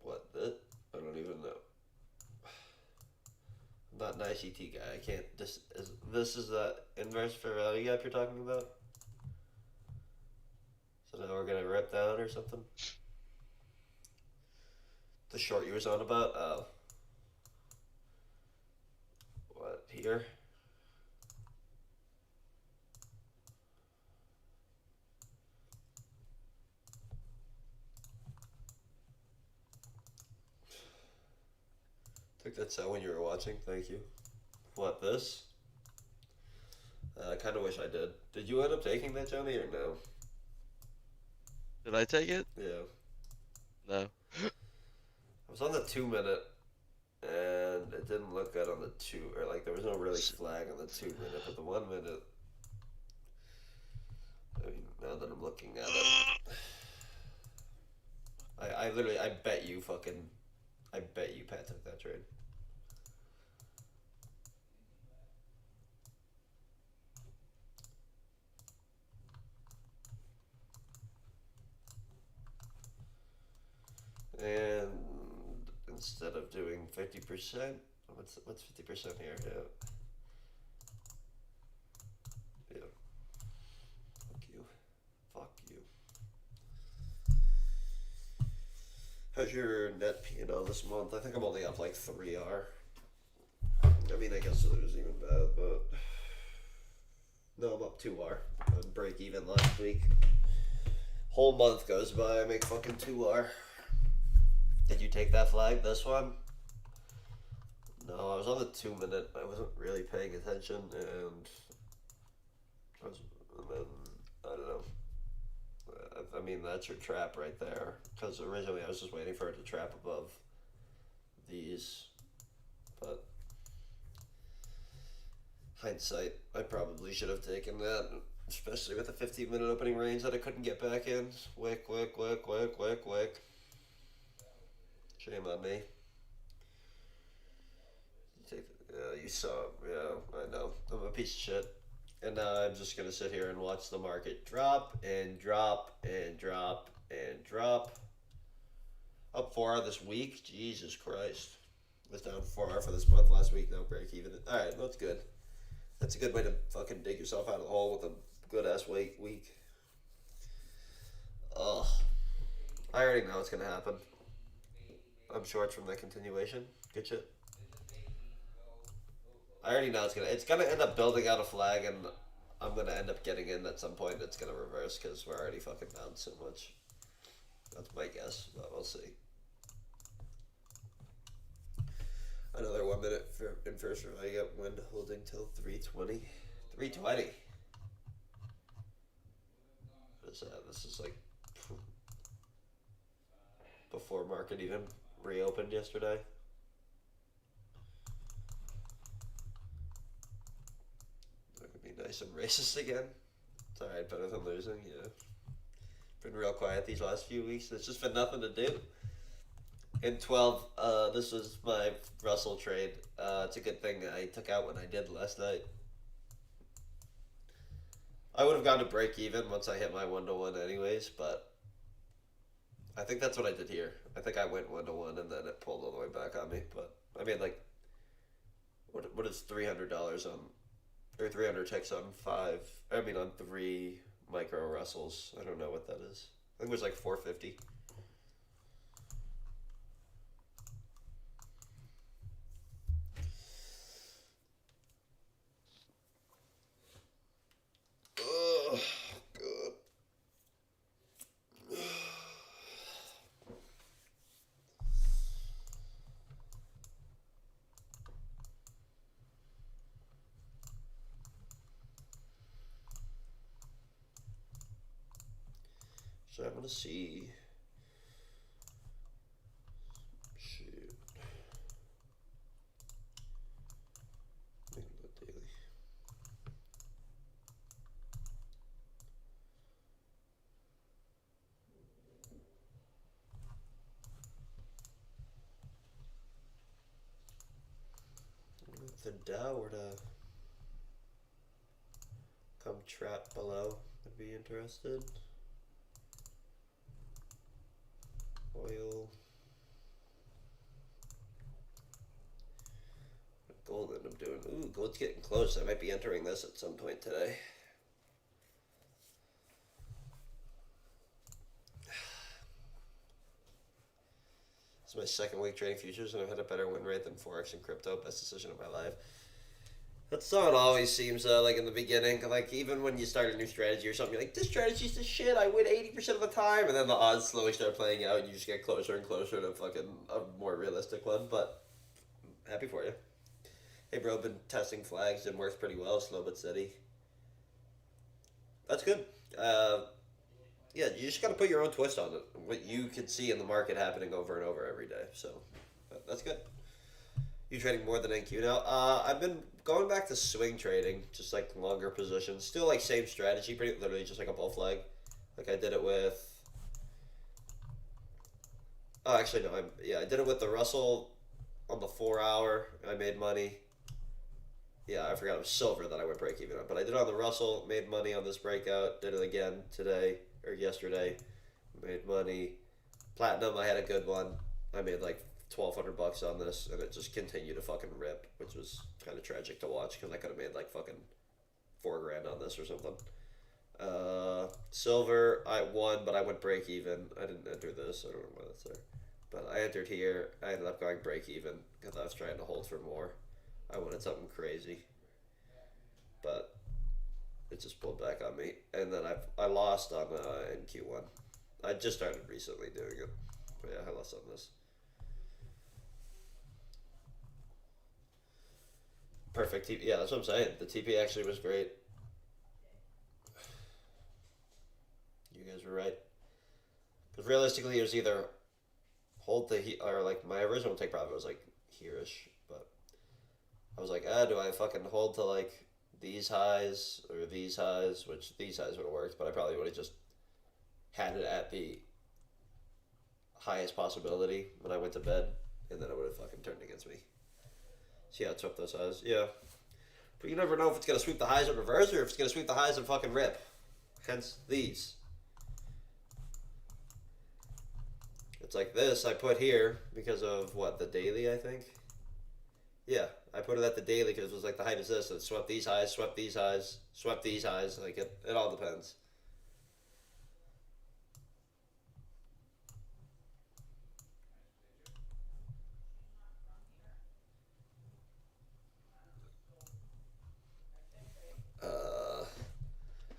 What? I don't even know. I'm not an ICT guy. I can't. This is the inverse for value gap you're talking about? So now we're gonna rip down or something? The short you was on about? Oh. What, here? I think that's when you were watching. Thank you. What, this? I kind of wish I did. Did you end up taking that, Johnny, or no? Did I take it? Yeah. No. I was on the 2 minute, and it didn't look good on the or like there was no really flag on the 2 minute, but the 1 minute. I mean, now that I'm looking at it, I literally, I bet you Pat took that trade. And instead of doing 50%, what's 50% here? Yeah. Yeah. Fuck you. Fuck you. How's your net P&L this month? I think I'm only up like 3R. I mean, I guess it was even bad, but no, I'm up 2R. I break even last week. Whole month goes by, I make fucking 2R. Did you take that flag, this one? No, I was on the 2 minute. I wasn't really paying attention, and then, I don't know. I mean, that's your trap right there. Because originally I was just waiting for it to trap above these. But hindsight, I probably should have taken that. Especially with the 15-minute opening range that I couldn't get back in. Wick. Shame on me. You saw, yeah, I know. I'm a piece of shit. And now I'm just gonna sit here and watch the market drop and drop and drop and drop. Up 4 this week. Jesus Christ. Was down 4 for this month. Last week, now break even. Alright, that's good. That's a good way to fucking dig yourself out of the hole with a good ass week. Ugh. I already know it's gonna happen. I'm short from the continuation. Good shit. I already know it's gonna end up building out a flag, and I'm gonna end up getting in at some point. It's gonna reverse because we're already fucking down so much. That's my guess, but we'll see. Another 1 minute in first row. I got wind holding till 320. 320. What is that? This is like before market even reopened yesterday. That could be nice and racist again. It's alright, better than losing, yeah. Been real quiet these last few weeks. There's just been nothing to do. In 12, this was my Russell trade. It's a good thing I took out when I did last night. I would have gone to break even once I hit my 1-to-1 anyways, but I think that's what I did here. I think I went 1-to-1 and then it pulled all the way back on me. But I made like, what is $300 on, or 300 ticks on on 3 micro Russells. I don't know what that is. I think it was like 450. Oh, God. So I'm gonna see. Shoot. Maybe not daily. If the Dow were to come trap below, I'd be interested. Oil. Gold end up doing. Ooh, gold's getting close. I might be entering this at some point today. It's my second week trading futures, and I've had a better win rate than Forex and crypto. Best decision of my life. That's how it always seems, like in the beginning. Like, even when you start a new strategy or something, you're like, this strategy's the shit, I win 80% of the time. And then the odds slowly start playing out, and you just get closer and closer to fucking a more realistic one. But, happy for you. Hey, bro, been testing flags and works pretty well, slow but steady. That's good. Yeah, you just gotta put your own twist on it. What you can see in the market happening over and over every day. So, that's good. You trading more than NQ now? I've been going back to swing trading, just like longer positions. Still like same strategy, pretty literally just like a bull flag. Like I did it with. Oh, actually no. I did it with the Russell on the 4 hour. I made money. Yeah, I forgot it was silver that I went break even on, but I did it on the Russell. Made money on this breakout. Did it again today or yesterday. Made money. Platinum, I had a good one. I made like $1,200 on this, and it just continued to fucking rip, which was kind of tragic to watch because I could have made like fucking $4,000 on this or something. Silver, I won, but I went break even. I didn't enter this. I don't know why that's there, but I entered here. I ended up going break even because I was trying to hold for more. I wanted something crazy, but it just pulled back on me, and then I lost on in Q1. I just started recently doing it, but yeah, I lost on this. Perfect TP. Yeah, that's what I'm saying. The TP actually was great. You guys were right. Because realistically, it was either hold the or like my original take profit was like here-ish, but I was like, do I fucking hold to like these highs or these highs? Which these highs would have worked, but I probably would have just had it at the highest possibility when I went to bed, and then it would have fucking turned against me. See how I took those highs? Yeah. But you never know if it's going to sweep the highs in reverse or if it's going to sweep the highs and fucking rip. Hence these. It's like this I put here because of what, the daily, I think? Yeah, I put it at the daily because it was like the height is this. It swept these highs, swept these highs, swept these highs. Like it all depends.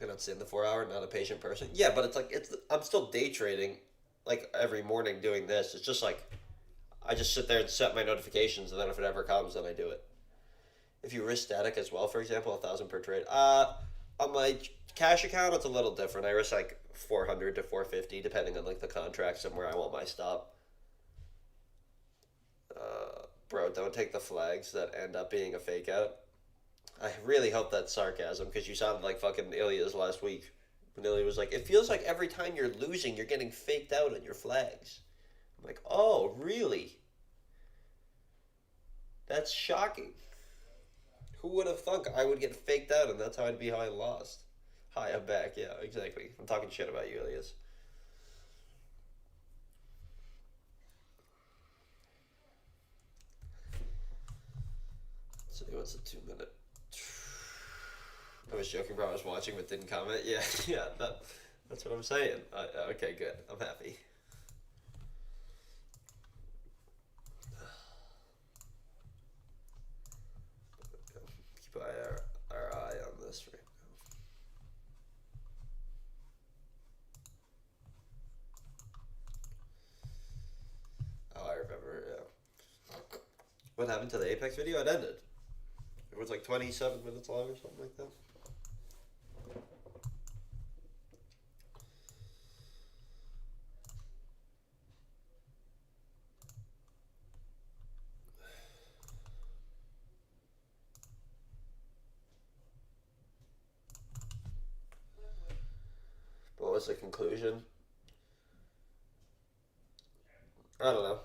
I'm not sitting the 4 hour, not a patient person. Yeah, but it's like I'm still day trading, like every morning doing this. It's just like I just sit there and set my notifications, and then if it ever comes, then I do it. If you risk static as well, for example, 1,000 per trade. On my cash account, it's a little different. I risk like 400 to 450, depending on like the contracts and where I want my stop. Bro, don't take the flags that end up being a fake out. I really hope that's sarcasm because you sounded like fucking Ilya's last week. When Ilya was like, it feels like every time you're losing, you're getting faked out on your flags. I'm like, oh, really? That's shocking. Who would have thunk I would get faked out and that's how I'd be how I lost? Hi, I'm back. Yeah, exactly. I'm talking shit about you, Elias. Let's see, what's the 2 minute? I was joking, bro. I was watching but didn't comment. Yeah, yeah, that's what I'm saying. Okay, good. I'm happy. Keep our eye on this right now. Oh, I remember, yeah. What happened to the Apex video? It ended. It was like 27 minutes long or something like that. What was the conclusion? I don't know.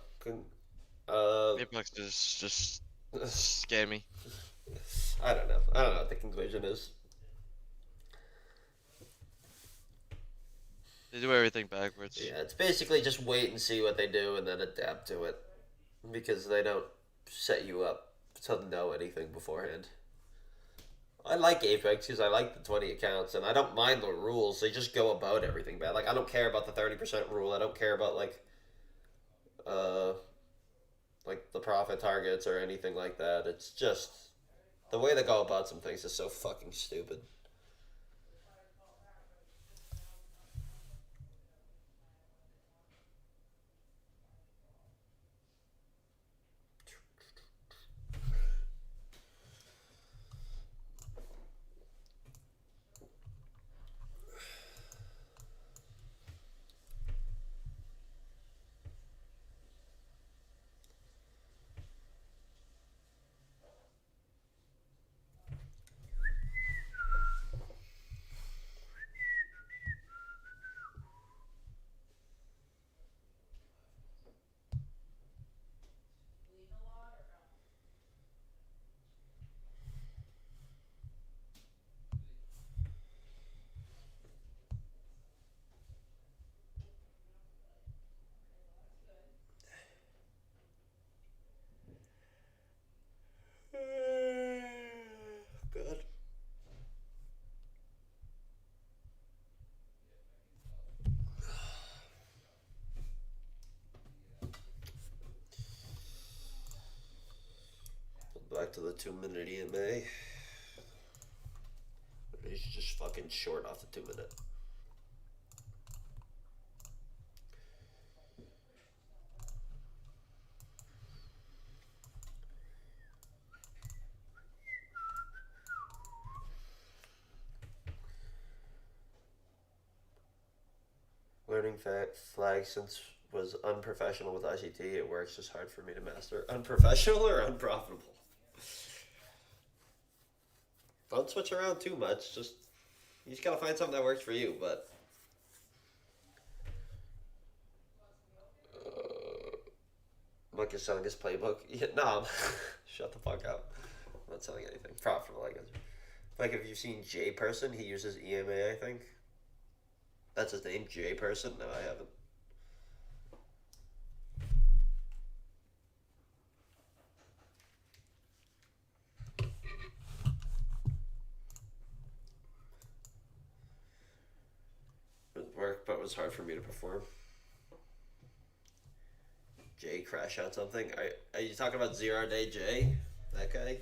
Apex is just scammy. I don't know. I don't know what the conclusion is. They do everything backwards. Yeah, it's basically just wait and see what they do and then adapt to it. Because they don't set you up to know anything beforehand. I like Apex because I like the 20 accounts and I don't mind the rules. They just go about everything bad. Like, I don't care about the 30% rule. I don't care about, uh, like the profit targets or anything like that. It's just the way they go about some things is so fucking stupid. Good. Back to the 2 minute EMA. He's just fucking short off the 2 minute. Learning flag since was unprofessional with ICT. It works just hard for me to master. Unprofessional or unprofitable? Don't switch around too much. Just you just gotta find something that works for you. But Mike is selling his playbook. Yeah, nah, shut the fuck up. not selling anything profitable. I guess. Like if you've seen J Person, he uses EMA. I think that's his name, J Person. No, I haven't. It worked, but it was hard for me to perform. Jay crash out something. Are you talking about 0 Day Jay? That guy?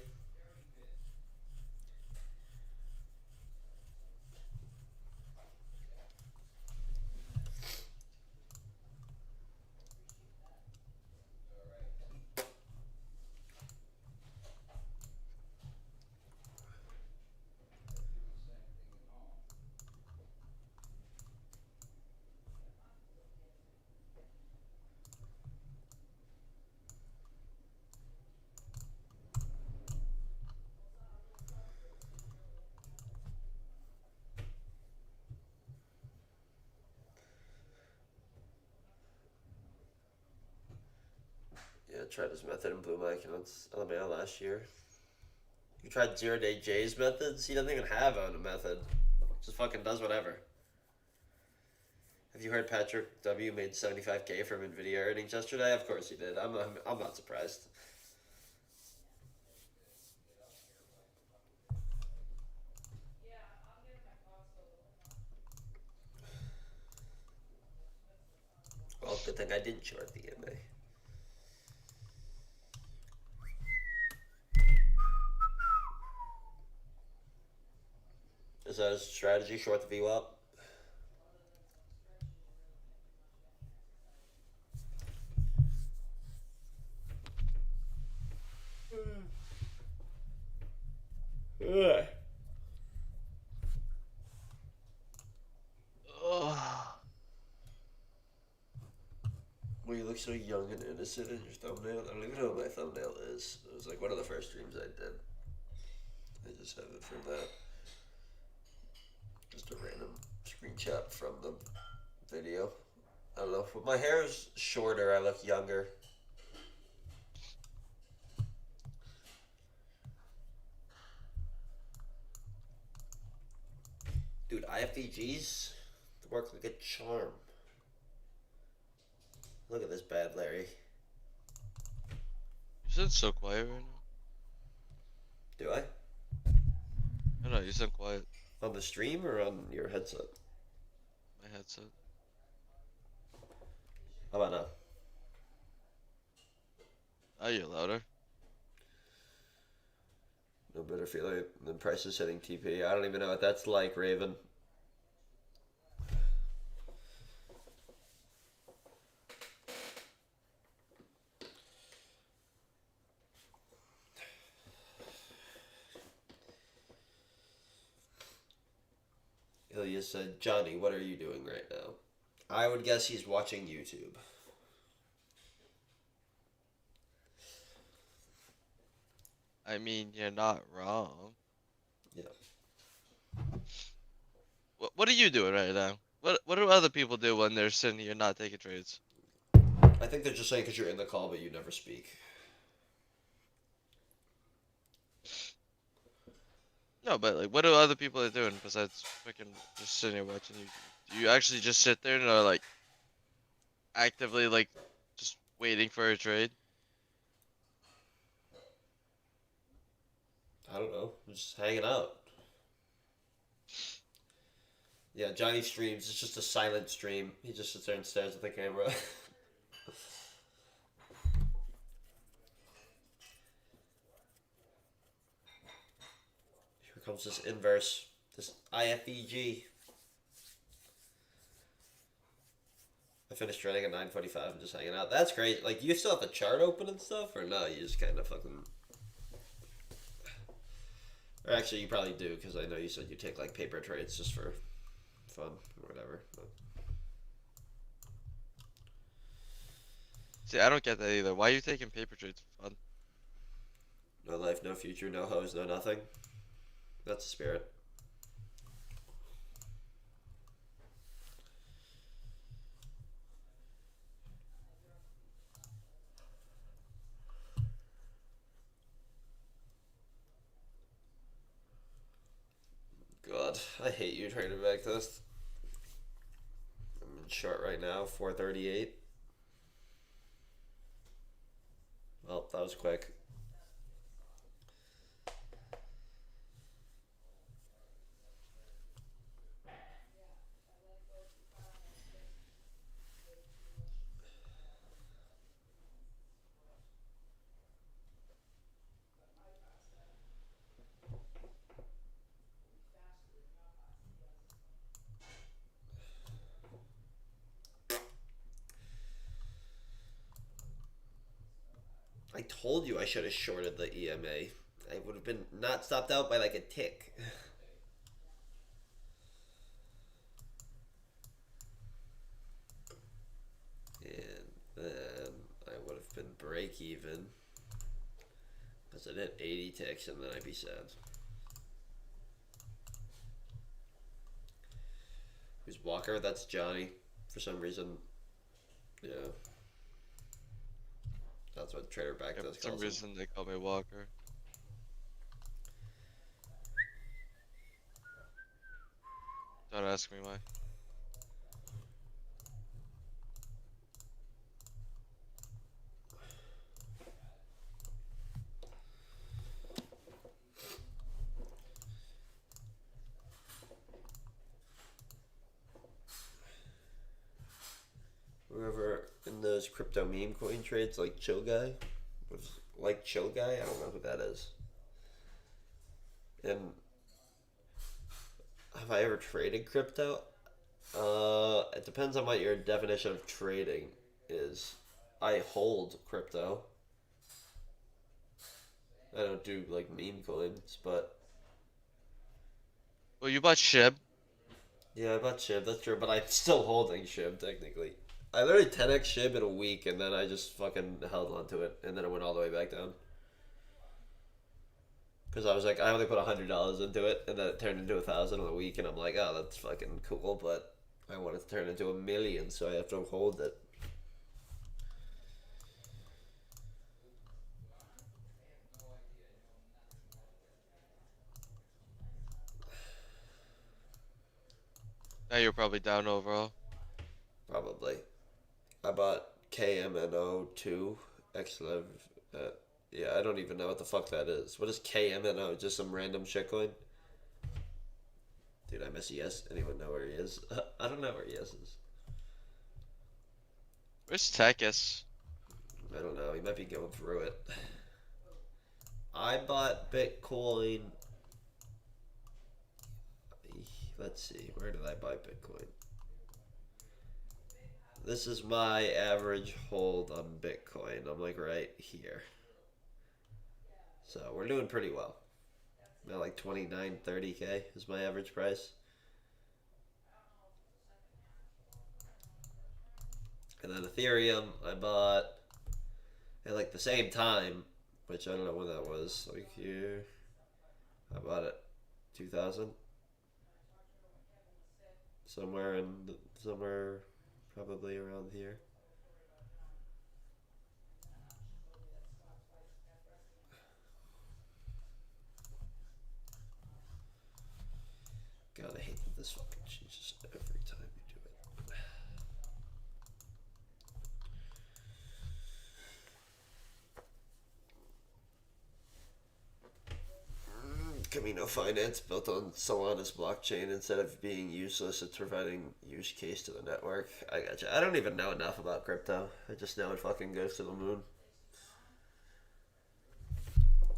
Yeah, I tried his method and blew my accounts on the mail last year. You tried 0 Day Jay's methods? He doesn't even have a method. Just fucking does whatever. Have you heard Patrick W made 75K from Nvidia earnings yesterday? Of course he did. I'm not surprised. Well, good thing I didn't short the EMA. Is that his strategy? Short the VWAP? Ugh. Ugh. Well, you look so young and innocent in your thumbnail. I don't even know what my thumbnail is. It was like one of the first streams I did. I just have it from that. Just a random screenshot from the video. I don't know. When my hair is shorter, I look younger. Dude, IFVGs work like a charm. Look at this bad Larry. You sound so quiet right now. Do I? I know, you sound quiet. On the stream or on your headset? My headset. How about now? Oh, you're louder. No better feeling than prices hitting TP. I don't even know what that's like, Raven. Ilya said, Johnny, what are you doing right now? I would guess he's watching YouTube. I mean, you're not wrong. Yeah. What are you doing right now? What do other people do when they're sitting here not taking trades? I think they're just saying because you're in the call, but you never speak. No, but like, what do other people are doing besides fucking just sitting here watching YouTube? Do you actually just sit there and are like actively like just waiting for a trade? I don't know. Just hanging out. Yeah, Johnny streams. It's just a silent stream. He just sits there and stares at the camera. Here comes this inverse. This IFEG. I finished trading at 9:45 and just hanging out. That's great. Like, do you still have the chart open and stuff, or no? You just kind of fucking. Or actually, you probably do because I know you said you take like paper trades just for fun or whatever. But... See, I don't get that either. Why are you taking paper trades for fun? No life, no future, no hose, no nothing. That's the spirit. god, I hate you trading back this. I'm in short right now, 438. Well, that was quick. I told you I should have shorted the EMA. I would have been not stopped out by like a tick. And then I would have been break even. Because I did 80 ticks and then I'd be sad. Who's Walker? That's Johnny. For some reason. Yeah. That's what Trader Back Yeah, does. for some reason they call me Walker. Don't ask me why. Whoever in those crypto meme coin trades, like Chill Guy, was like Chill Guy. I don't know who that is. And have I ever traded crypto? It depends on what your definition of trading is. I hold crypto. I don't do like meme coins, but Well, you bought SHIB. yeah, I bought SHIB. That's true, but I'm still holding SHIB technically. I literally 10x SHIB in a week, and then I just fucking held on to it, and then it went all the way back down. Because I was like, I only put $100 into it, and then it turned into 1,000 in a week, and I'm like, oh, that's fucking cool, but I want it to turn into 1,000,000, so I have to hold it. Now you're probably down overall. Probably. I bought KMNO2 XLev. Yeah, I don't even know what the fuck that is. What is KMNO? Just some random shitcoin? Dude, I miss ES. Anyone know where he is? I don't know where ES is. Where's Tekis? I don't know. He might be going through it. I bought Bitcoin. Let's see. Where did I buy Bitcoin? This is my average hold on Bitcoin. I'm like right here. So we're doing pretty well. Now like 29, 30K is my average price. And then Ethereum, I bought at like the same time, which I don't know when that was. Like here, I bought it 2000, somewhere probably around here. God, I hate that this fucking changes every time you do it. Camino Finance built on Solana's blockchain instead of being useless, it's providing use case to the network. I gotcha. I don't even know enough about crypto. I just know it fucking goes to the moon.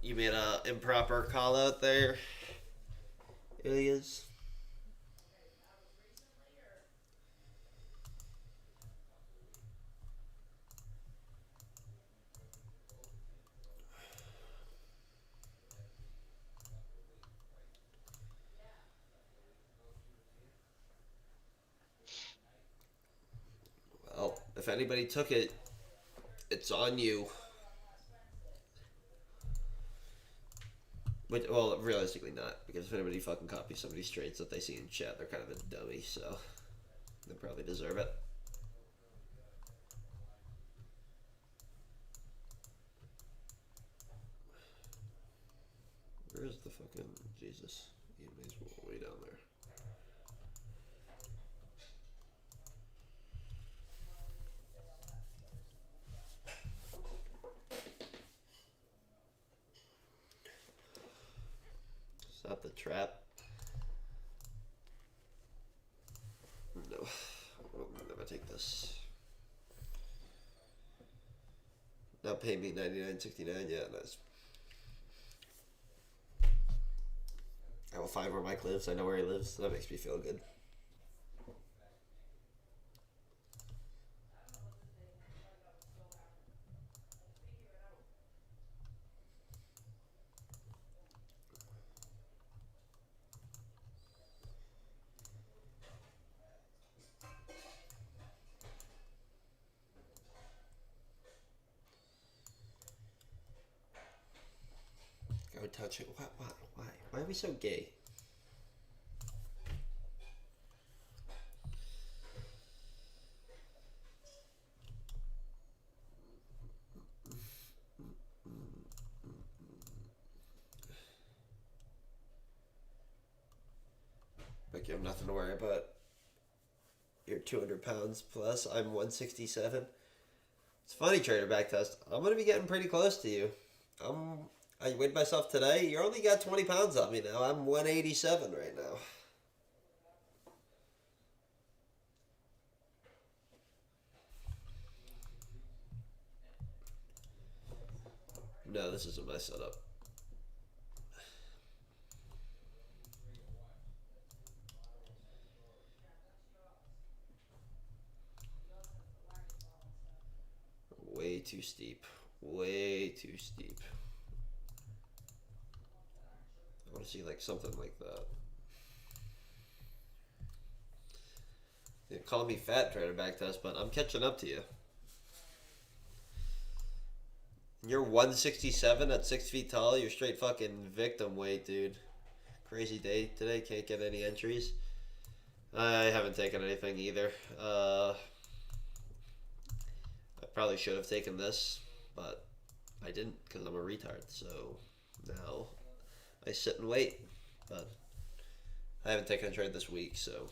You made a improper call out there, Ilias. Well, if anybody took it, it's on you. But, well, realistically not, because if anybody fucking copies somebody's traits that they see in chat, they're kind of a dummy, so they probably deserve it. Where is the fucking Jesus? EMA's way down there. Is that the trap? No. I'll never take this. Now pay me $99.69. Yeah, nice. I will find where Mike lives. I know where he lives. That makes me feel good. Go touch it. What? Why? Why are we so gay? Like you have nothing to worry about. You're 200 pounds plus. I'm 167. It's funny, trader back test. I'm gonna be getting pretty close to you. I weighed myself today. You only got 20 pounds on me now. I'm 187 right now. No, this isn't my setup. Way too steep. Way too steep. I want to see like something like that. They call me fat trying to back test, but I'm catching up to you. You're 167 at 6 feet tall. You're straight fucking victim weight, dude. Crazy day today. Can't get any entries. I haven't taken anything either. I probably should have taken this, but I didn't because I'm a retard. So now I sit and wait. But I haven't taken a trade this week, so.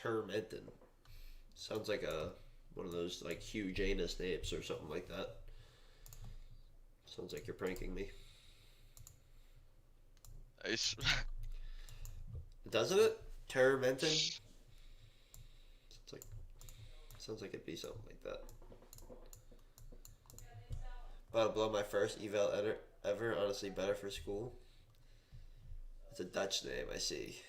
Termenton. Sounds like one of those like huge anus names or something like that. Sounds like you're pranking me. Nice. Doesn't it? Termenton? Sounds like it'd be something like that. About to blow my first eval ever. Honestly, better for school. It's a Dutch name, I see.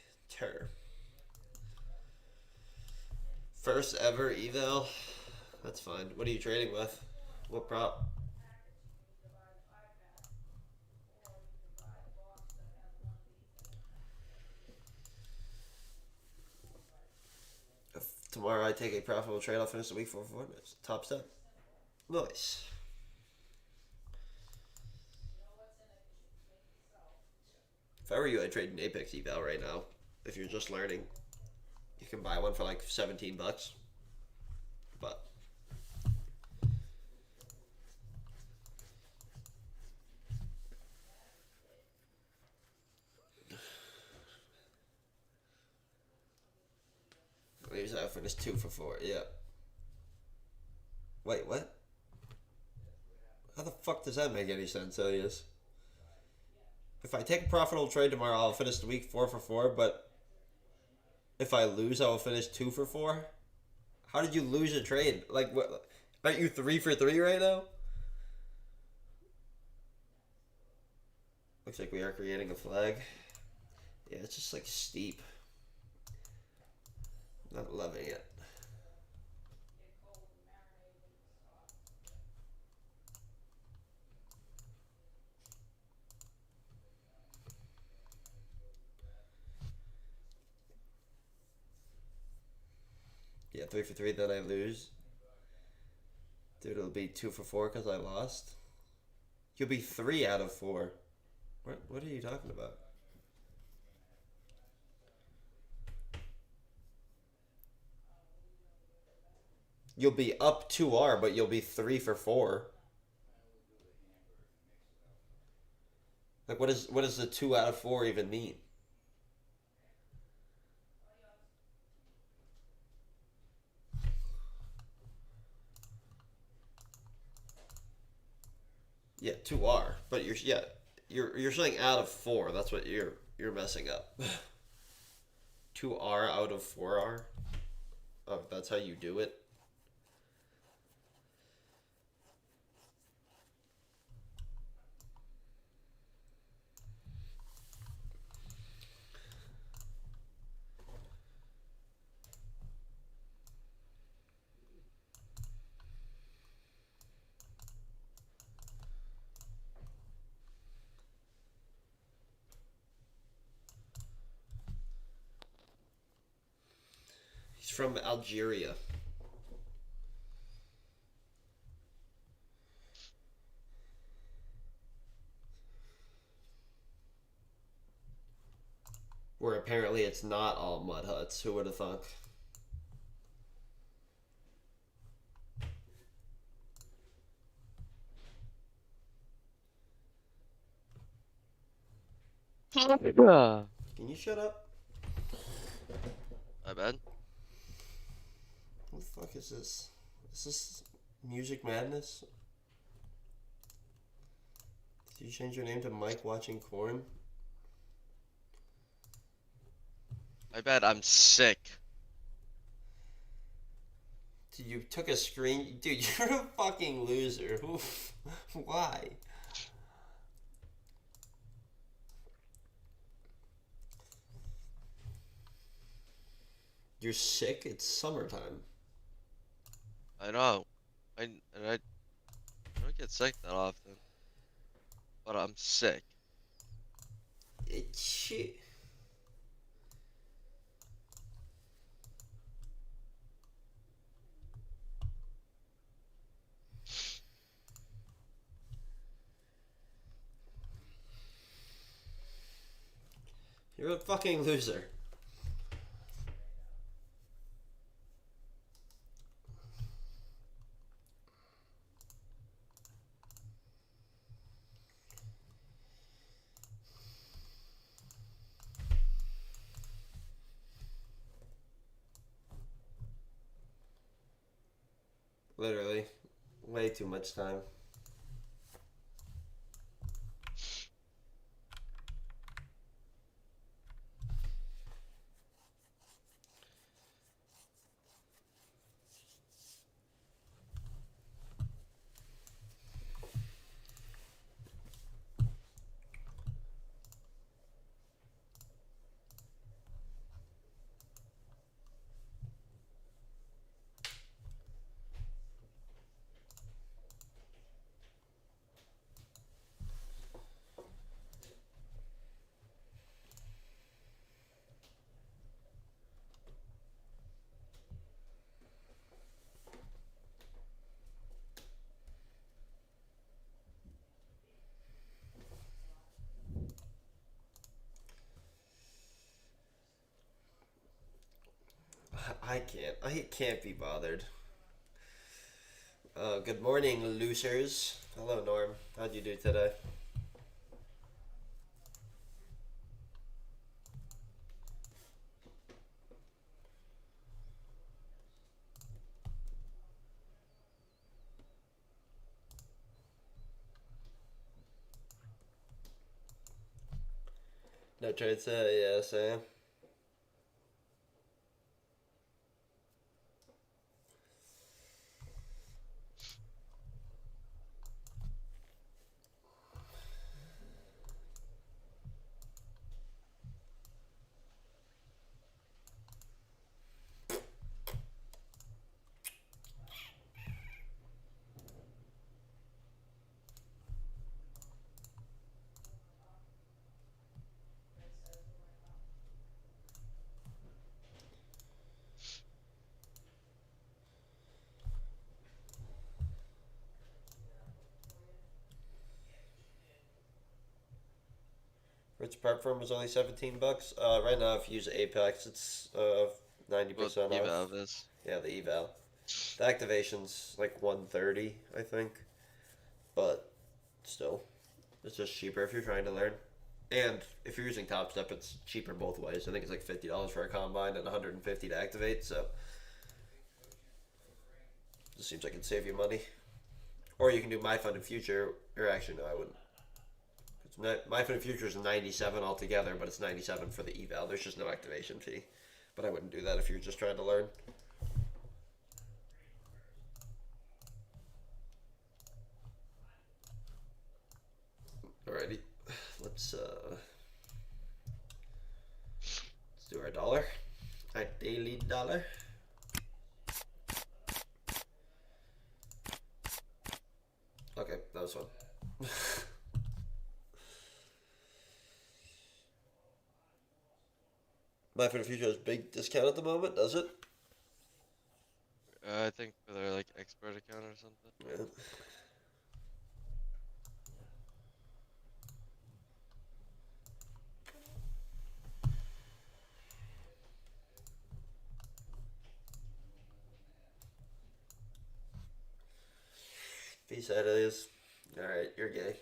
First ever eval. That's fine. What are you trading with? What prop? If tomorrow I take a profitable trade, I'll finish the week 4-4. Nice. Top step. Nice. If I were you, I'd trade an Apex eval right now. If you're just learning, you can buy one for like $17. But leaves out for this 2-for-4. Yeah. Wait, what? How the fuck does that make any sense, Elias? If I take a profitable trade tomorrow, I'll finish the week 4-for-4, but if I lose, I will finish 2-for-4? How did you lose a trade? Like, what? Aren't you 3-for-3 right now? Looks like we are creating a flag. Yeah, it's just like steep. Not loving it. get 3 for 3, then I lose. Dude, it'll be 2 for 4 because I lost. You'll be 3 out of 4. What are you talking about? You'll be up 2R, but you'll be 3 for 4. Like, what does the 2 out of 4 even mean? Yeah, 2R, but you're saying out of 4. That's what you're messing up. 2R out of 4R. Oh, that's how you do it. He's from Algeria. Where apparently it's not all mud huts. Who would have thunk? Yeah. Can you shut up? My bad. What the fuck is this? Is this Music Madness? Did you change your name to Mike Watching Corn? My bad. I'm sick. Dude, you took a screen. Dude, you're a fucking loser. Who? Why? You're sick? It's summertime. I know. I don't get sick that often, but I'm sick. Shit. You're a fucking loser. Literally. Way too much time. I can't be bothered. Good morning, losers. Hello, Norm. How'd you do today? No trade say, yeah, Sam. Which prep firm was only $17. Right now, if you use Apex, it's ninety What percent off. eval is? Yeah, the eval. The activation's like 130, I think, but still, it's just cheaper if you're trying to learn. And if you're using Top Step, it's cheaper both ways. I think it's like $50 for a combine and 150 to activate. So, it just seems like it'd save you money. Or you can do My Fun and Future. Or actually, no, I wouldn't. My Fun and Future is 97 altogether, but it's 97 for the eval. There's just no activation fee. But I wouldn't do that if you're just trying to learn. Alrighty, let's do our dollar, our daily dollar. Okay, that was fun. My for the Future has big discount at the moment, does it? I think for their like expert account or something. Yeah. He said it is. Alright, you're gay.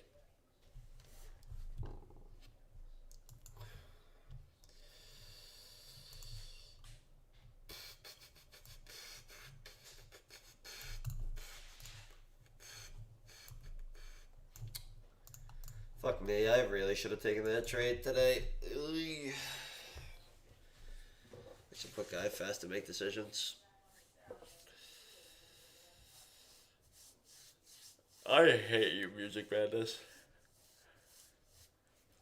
Fuck me, I really should have taken that trade today. I should put Guy fast to make decisions. I hate you, Music Madness.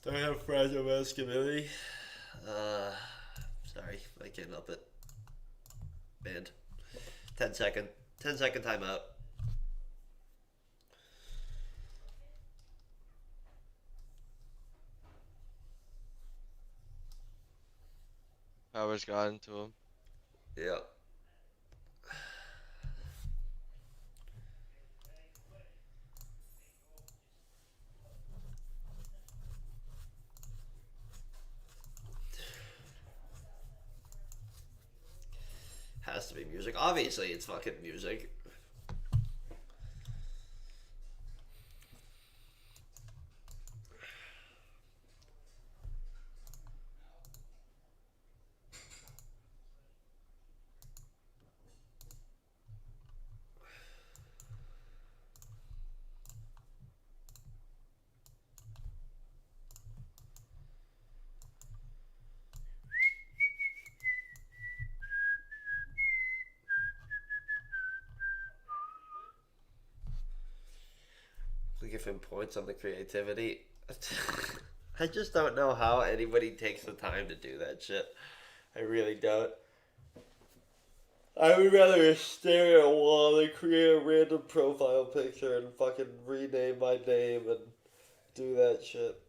Do I have fragile masculinity? Sorry, I can't help it. Banned. 10 second. 10 second timeout. Power's gotten to him. Yeah. Has to be music. Obviously, it's fucking music. We give him points on the creativity. I just don't know how anybody takes the time to do that shit. I really don't. I would rather stare at a wall than create a random profile picture and fucking rename my name and do that shit.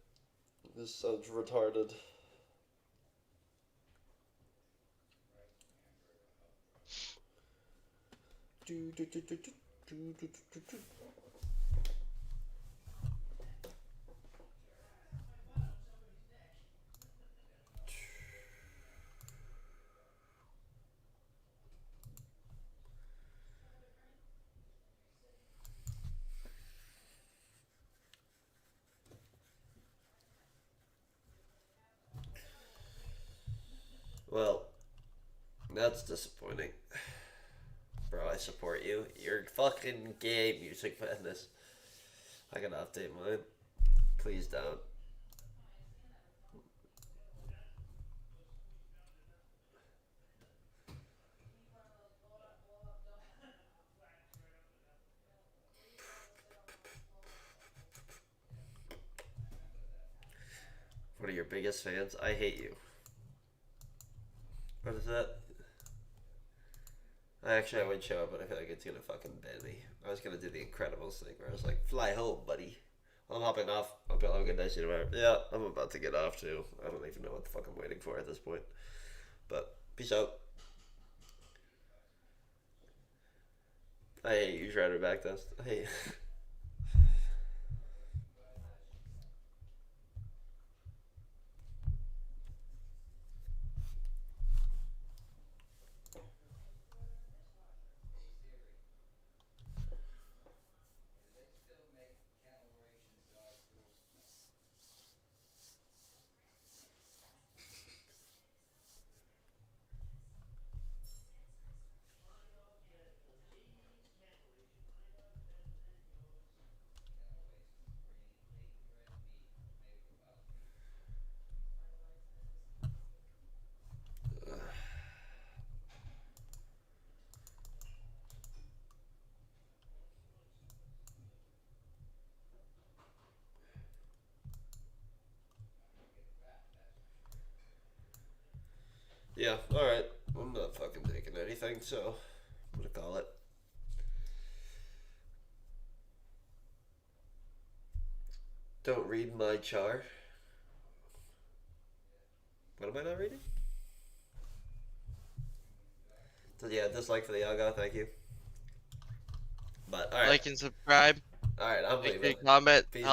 This sounds retarded. Well, that's disappointing. Bro, I support you. You're fucking gay, Music Madness. I gotta update mine. Please don't. What are your biggest fans? I hate you. What is that? Actually, I would show up, but I feel like it's gonna fucking ban me. I was gonna do the Incredibles thing where I was like, fly home, buddy. Well, I'm hopping off. Hope y'all have a good day. See you tomorrow. Yeah, I'm about to get off too. I don't even know what the fuck I'm waiting for at this point. But, peace out. I hate you trying to back test. I hate Yeah, alright. I'm not fucking taking anything, so I'm gonna call it. Don't read my chart. What am I not reading? So yeah, dislike for the Yaga, thank you. But alright. Like and subscribe. Alright, I'm Make leaving. a comment. Peace.